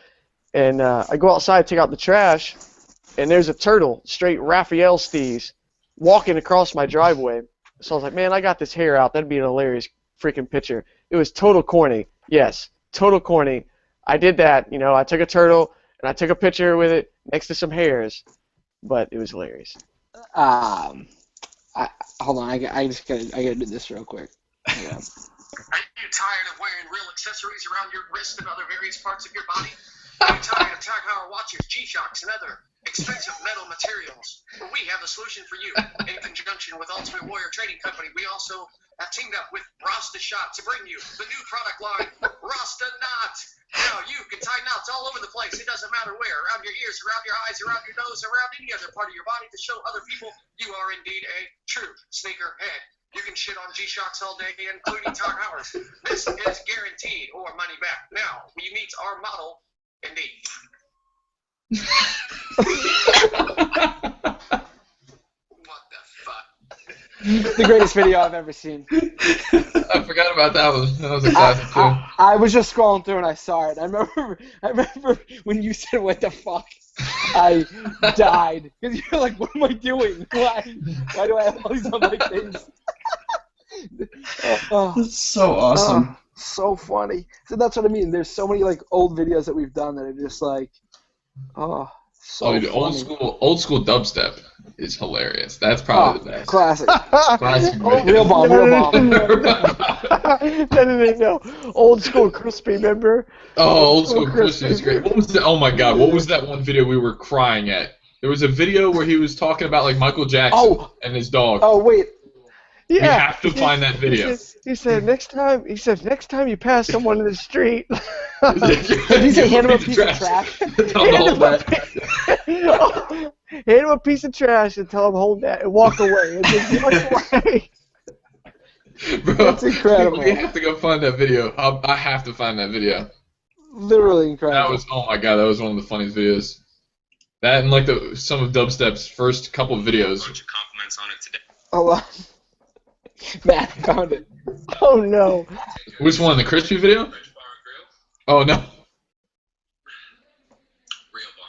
and I go outside, take out the trash, and there's a turtle, straight Raphael steez, walking across my driveway. So I was like, man, I got this hair out. That'd be an hilarious freaking picture. It was total corny. Yes, total corny. I did that. I took a turtle, and I took a picture with it next to some hairs, but it was hilarious. Hold on, I gotta do this real quick. Yeah. Are you tired of wearing real accessories around your wrist and other various parts of your body? Are you tired of Tag Heuer watches, G-Shocks, and other expensive metal materials? Well, we have a solution for you. In conjunction with Ultimate Warrior Trading Company, we also have teamed up with Rasta Shop to bring you the new product line, Rasta Knot. Now, you can tie knots all over the place. It doesn't matter where. Around your ears, around your eyes, around your nose, around any other part of your body to show other people you are indeed a true sneaker head. You can shit on G-Shocks all day, including Tag Heuer's. This is guaranteed or money back. Now, you meet our model, indeed. What the fuck? The greatest video I've ever seen. I forgot about that one. That was a classic too. I was just scrolling through and I saw it. I remember when you said "what the fuck," I died because you're like, "What am I doing? Why do I have all these other things?" That's so awesome. So funny. So that's what I mean. There's so many like old videos that we've done that are just like, so dude, funny. old school dubstep is hilarious. That's probably the best. Classic. Classic Real bomb. No. Old school crispy, remember? Oh, old school crispy is great. What was that? Oh my god, what was that one video we were crying at? There was a video where he was talking about like Michael Jackson and his dog. Oh wait. We have to find that video. He said next time you pass someone in the street. Did he say hand him a piece of trash? Hand him a piece of trash and tell him hold that and walk away and just walk away. Bro, That's incredible. We have to go find that video. I have to find that video. Literally incredible. That was, oh my god, that was one of the funniest videos. That and like some of Dubstep's first couple of videos. Bunch of compliments on it today. Hold on. Matt found it. Oh no. Which one? The crispy video? French bar Oh grill. no. Real bomb.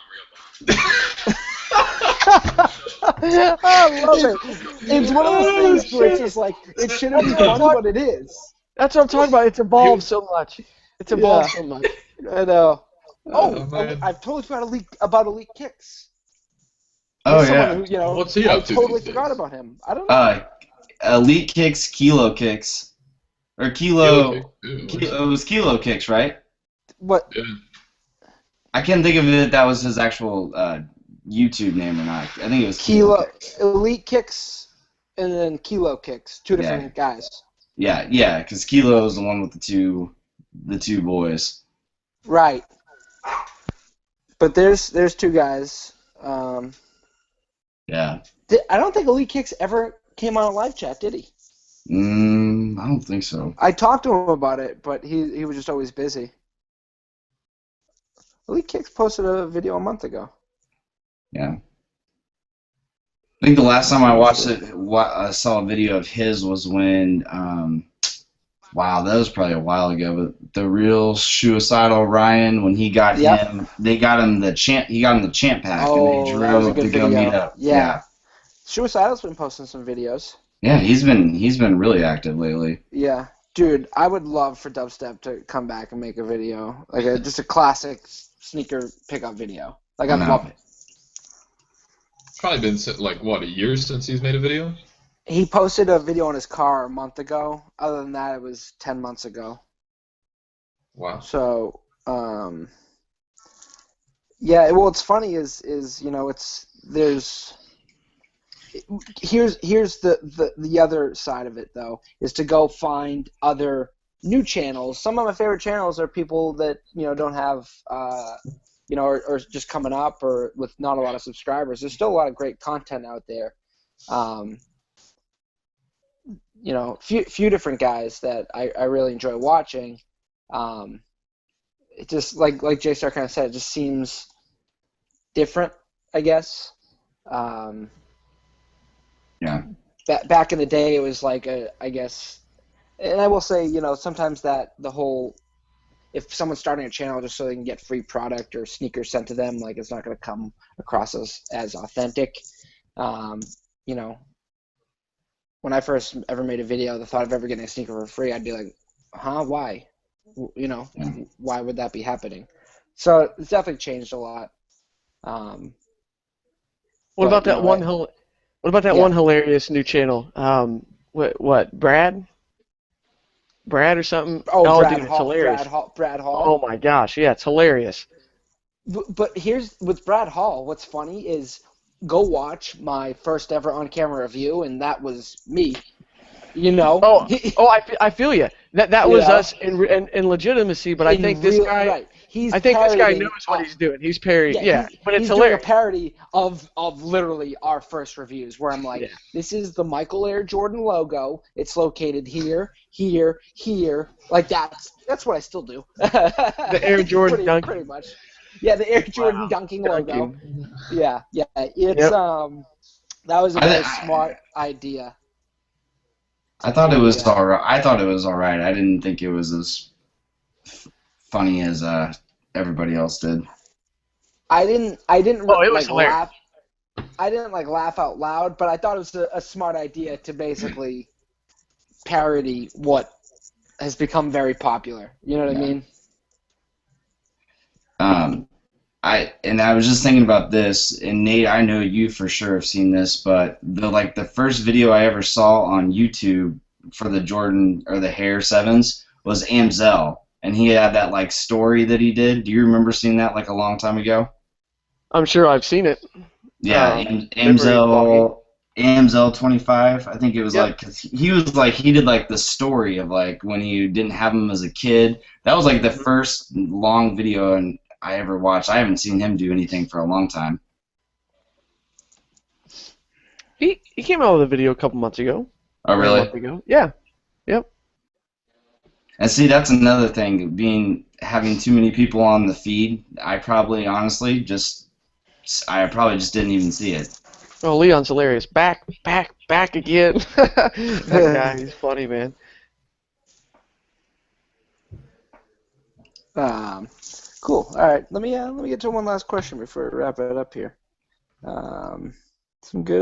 I love it. It's one of those things where it's just like, it shouldn't be funny, but it is. That's what I'm talking about. It's evolved so much. It's evolved so much. I know. Oh, Oh, man. I've totally forgot about Elite Kicks. Oh There's someone yeah. who, you know, What's he I up to totally these days? forgot about him. I don't know. Elite Kicks, Kilo Kicks, or Kilo. Ew. It was Kilo Kicks, right? What? Yeah. I can't think of it. That was his actual YouTube name or not. I think it was Kilo, Kicks. Elite Kicks, and then Kilo Kicks. Two different guys. Yeah, because Kilo is the one with the two boys. Right. But there's two guys. Yeah. I don't think Elite Kicks ever came on a live chat, did he? I don't think so. I talked to him about it, but he was just always busy. Elite Kicks posted a video a month ago. Yeah. I think the last time I watched it, I saw a video of his was when, wow, that was probably a while ago, but the real suicidal Ryan, when he got him, they got him the champ, he got him the champ pack, and they that was a drove good to go video. meet up. Yeah. Suicidal's been posting some videos. Yeah, he's been really active lately. Yeah. Dude, I would love for Dubstep to come back and make a video. Like just a classic sneaker pickup video. Like, I'd love it. Probably been like what, a year since he's made a video. He posted a video on his car a month ago. Other than that, it was 10 months ago. Wow. So, yeah. Well, what's funny is you know, here's the other side of it though, is to go find other new channels. Some of my favorite channels are people that, you know, don't have you know, or just coming up or with not a lot of subscribers. There's still a lot of great content out there. You know, few different guys that I really enjoy watching. It just like J Star kind of said, it just seems different, I guess. Yeah. Back in the day, it was like I guess, and I will say, you know, sometimes that the whole, if someone's starting a channel just so they can get free product or sneakers sent to them, like, it's not going to come across as authentic. You know, when I first ever made a video, the thought of ever getting a sneaker for free, I'd be like, huh, why? You know, why would that be happening? So it's definitely changed a lot. What about that one hilarious new channel? What Brad or something? Oh, Brad dude, it's Hall, hilarious. Brad Hall. Oh my gosh, yeah, it's hilarious. But here's with Brad Hall, what's funny is go watch my first ever on camera review, and that was me. You know. I feel you. That was us in legitimacy, but I think this guy. Right. I think this guy knows what he's doing. He's parodying. Yeah, but it's he's hilarious. Doing a parody of literally our first reviews, where I'm like, this is the Michael Air Jordan logo. It's located here, here, here. Like that's what I still do. The Air Jordan dunking. Pretty much. Yeah, the Air Jordan dunking logo. Yeah. It's that was a very smart idea. I thought it was all right. I didn't think it was as funny as everybody else did. I didn't it was hilarious. laugh. I didn't laugh out loud, but I thought it was a smart idea to basically parody what has become very popular. You know what I mean? I was just thinking about this, and Nate, I know you for sure have seen this, but the first video I ever saw on YouTube for the Jordan or the Hair 7s was Amzel, and he had that story that he did. Do you remember seeing that a long time ago? I'm sure I've seen it. Yeah, Amzel. AMZL25. I think it was Yep. like, cause he was like, he did like the story of like when he didn't have him as a kid. That was like the first long video and I ever watched. I haven't seen him do anything for a long time. He came out with a video a couple months ago. Oh, Or a really? month ago. Yeah. Yep. And see, that's another thing. Having too many people on the feed, I probably honestly I probably just didn't even see it. Oh, Leon's hilarious. Back again. That guy, he's funny, man. Cool. All right. Let me get to one last question before we wrap it up here. Some good.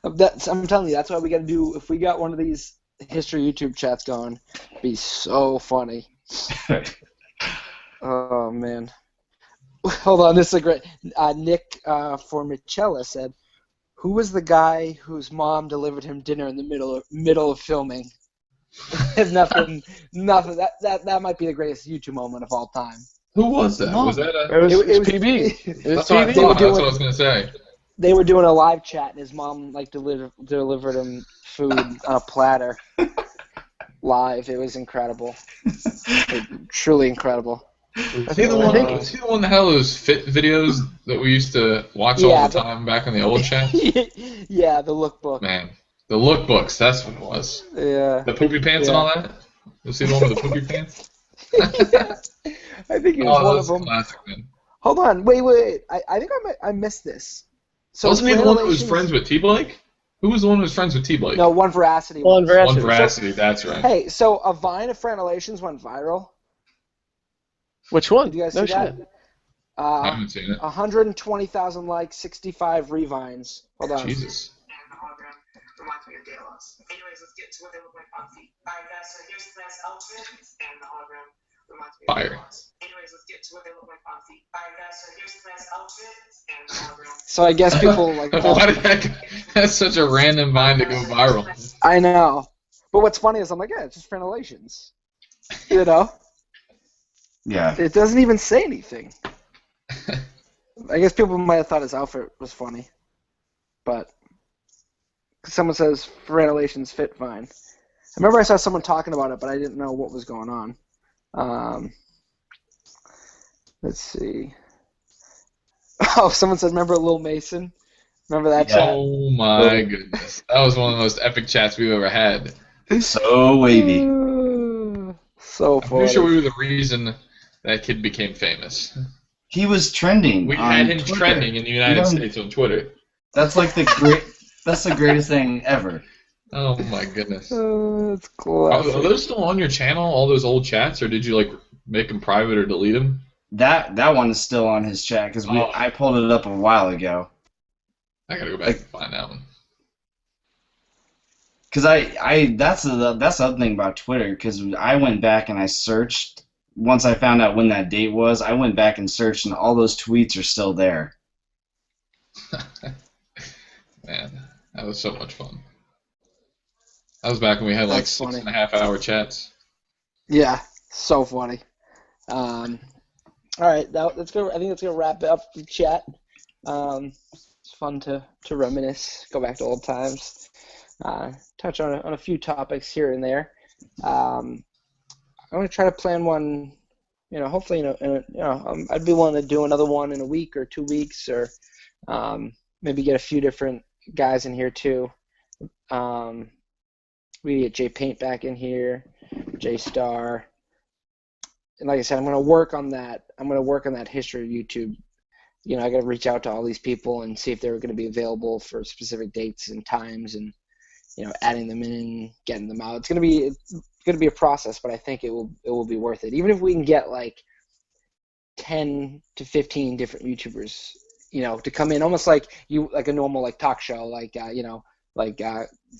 I'm telling you, that's why we got to do. If we got one of these history YouTube chats going, it'd be so funny. Oh man. Hold on, this is a great. Nick Formicella said, "Who was the guy whose mom delivered him dinner in the middle of filming?" nothing. That might be the greatest YouTube moment of all time. Who was that? No. Was that a? It was It was- PB. It was That's what I PB. thought. That's what I was gonna say. They were doing a live chat, and his mom like delivered him food on a platter live. It was incredible, truly incredible. Was he the one that had those fit videos that we used to watch all the time back in the old chat? Yeah, the lookbook. Man, the lookbooks. That's what it was. Yeah. The poopy pants and all that. You see the one with the poopy pants? Yeah. I think it was one of that's them. classic, man. Hold on, wait. I think I missed this. So Wasn't he the one that was Relations- friends with T-Blake? Who was the one who was friends with T-Blake? No, one veracity. One veracity. One veracity, that's right. Hey, so a Vine of Friend Relations went viral. Which one? Did you guys No see that? shit. I haven't seen it. 120,000 likes, 65 revines. Hold on. Jesus. And the hologram reminds me of day loss. Anyways, let's get to what they look like on feet. Alright guys, so here's the best outfit, and the hologram reminds me of day Fire. loss. Anyways, let's get to what they look like on feet. Alright guys, so here's the best outfit, and the hologram. So I guess people like. Why did that's such a random vine to go viral? I know, but what's funny is I'm like, yeah, it's just Friend Relations. You know, Yeah. it doesn't even say anything. I guess people might have thought his outfit was funny, but someone says Friend Relations fit fine. I remember I saw someone talking about it, but I didn't know what was going on. Let's see. Oh, someone said, remember Lil Mason? Remember that chat? Oh my goodness. That was one of the most epic chats we've ever had. So wavy. So I'm funny. pretty sure we were the reason that kid became famous. He was trending. We on had him Twitter. trending in the United You know- States on Twitter. That's like that's the greatest thing ever. Oh my goodness. It's Are classic. those still on your channel, all those old chats, or did you like make them private or delete them? That one is still on his chat because Oh. I pulled it up a while ago. I gotta go back and find that one. Because that's the other thing about Twitter. Because I went back and I searched. Once I found out when that date was, I went back and searched, and all those tweets are still there. Man, that was so much fun. That was back when we had like That's funny. 6.5-hour chats. Yeah, so funny. All right, that's good. I think that's gonna wrap up the chat. It's fun to reminisce, go back to old times, touch on a few topics here and there. I'm gonna try to plan one. Hopefully, I'd be willing to do another one in a week or 2 weeks, or maybe get a few different guys in here too. We get Jay Paint back in here, Jay Star. And like I said, I'm going to work on that. I'm going to work on that history of YouTube. I got to reach out to all these people and see if they're going to be available for specific dates and times, and adding them in, getting them out. It's going to be a process, but I think it will be worth it. Even if we can get like 10 to 15 different YouTubers, to come in, almost like a normal like talk show, like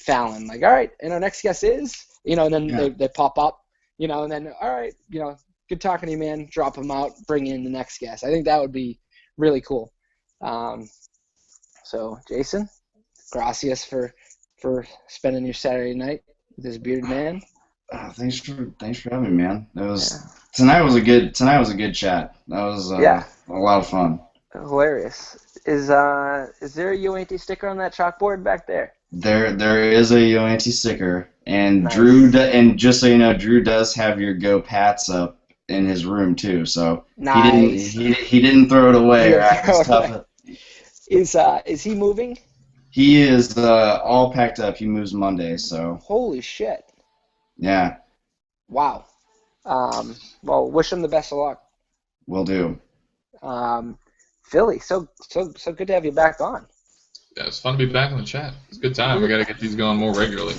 Fallon. Like, all right, and our next guest is, and then they pop up, and then all right, good talking to you, man. Drop them out, bring in the next guest. I think that would be really cool. So, Jason, gracias for spending your Saturday night with this bearded man. Thanks for having me, man. Tonight was a good chat. That was a lot of fun. Hilarious. Is there a YoAnty sticker on that chalkboard back there? There is a YoAnty sticker, and Nice. and just so you know, Drew does have your Go Pats up in his room too. So Nice. he didn't throw it away He or didn't act throw it stuff. away. Is he moving? He is all packed up. He moves Monday, so Holy shit! yeah, Wow. Well, wish him the best of luck. will do. Philly, so good to have you back on. Yeah, it's fun to be back in the chat. It's a good time. We got to get these going more regularly.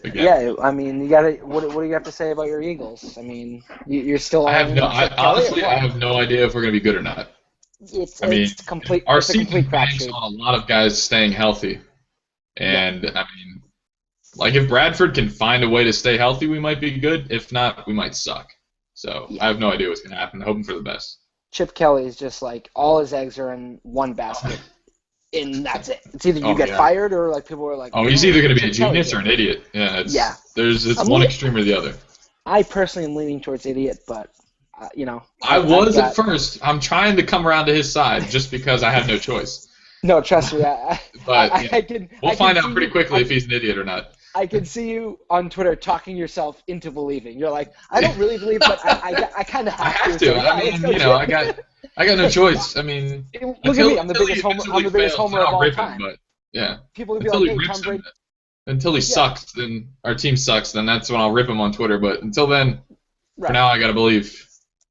Again. Yeah, I mean, you got to. What do you have to say about your Eagles? I mean, you're still. Honestly, I have no idea if we're going to be good or not. It's complete. Our It's a season complete banks crapshoot. on a lot of guys staying healthy, and I mean, like if Bradford can find a way to stay healthy, we might be good. If not, we might suck. So I have no idea what's going to happen. Hoping for the best. Chip Kelly is just like all his eggs are in one basket, and that's it. It's either you get fired or like people are like. Oh, he's either going to be a genius or an idiot. Yeah, it's one extreme or the other. I personally am leaning towards idiot, but I was at first. I'm trying to come around to his side just because I have no choice. No, trust me. We'll find out pretty quickly if he's an idiot or not. I can see you on Twitter talking yourself into believing. You're like, I don't really believe, but I kind of have to. So, I got no choice. I mean, look at me. I'm the biggest homer of all time. But yeah, people would be like, hey, Tom Brady. Until he sucks, then our team sucks. Then that's when I'll rip him on Twitter. But until then, for now, I gotta believe.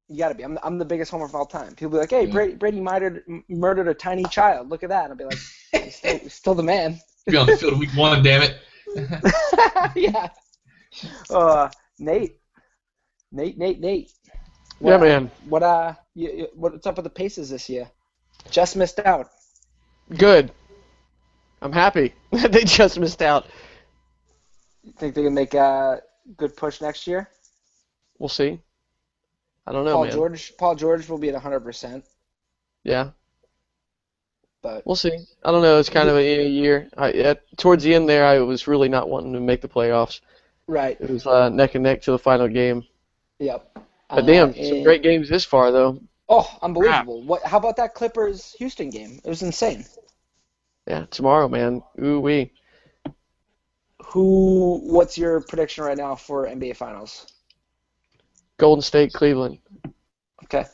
You gotta be. I'm the biggest homer of all time. People be like, hey, Brady murdered a tiny child. Look at that. And I'll be like, he's still the man. Be on the field week 1, damn it. Yeah. Nate. Yeah, man. What's up with the Pacers this year? Just missed out. Good. I'm happy that they just missed out. You think they can make a good push next year? We'll see. I don't know, man. Paul George will be at 100%. Yeah. But we'll see. I don't know. It's kind of a year. Towards the end there, I was really not wanting to make the playoffs. Right. It was neck and neck to the final game. Yep. But damn, some great games this far, though. Oh, unbelievable. How about that Clippers-Houston game? It was insane. Yeah, tomorrow, man. Ooh-wee. What's your prediction right now for NBA Finals? Golden State, Cleveland. Okay.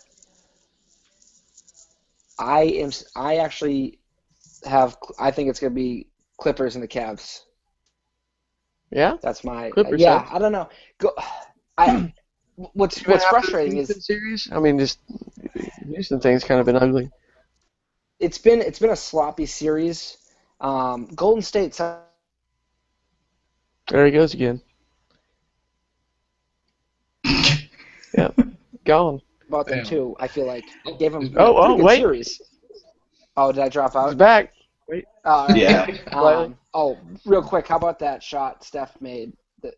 I actually I think it's going to be Clippers and the Cavs. Yeah? That's my Clippers, I don't know. What's frustrating is series? I mean, just Houston thing's kind of been ugly. It's been a sloppy series. Golden State. There he goes again. Yeah, gone. About them too. I feel like gave them wait. series. Oh, did I drop out? He's back. Wait. Yeah. Real quick, how about that shot Steph made?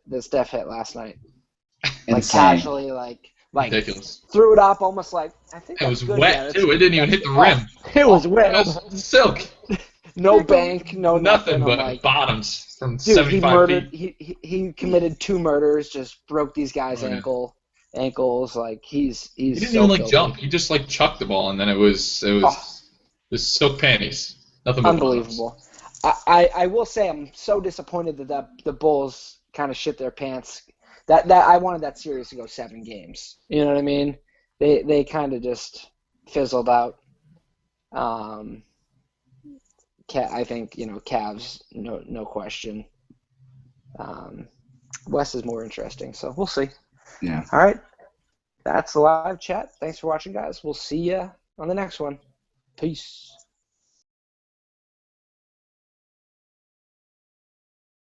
The Steph hit last night. Like Insane. casually, like ridiculous. Threw it up, almost like I think it was good, wet too. It didn't even hit the rim. It was wet. It was silk. No bank, no nothing but like, bottoms from dude, 75 feet. He committed 2 murders, just broke these guys' ankles. Like he didn't even jump. He just chucked the ball, and then it was just silk panties. Nothing but unbelievable. I will say I'm so disappointed that the Bulls kind of shit their pants. That I wanted that series to go 7 games. You know what I mean? They kind of just fizzled out. I think Cavs, no question. West is more interesting, so we'll see. Yeah. All right. That's the live chat. Thanks for watching, guys. We'll see you on the next one. Peace.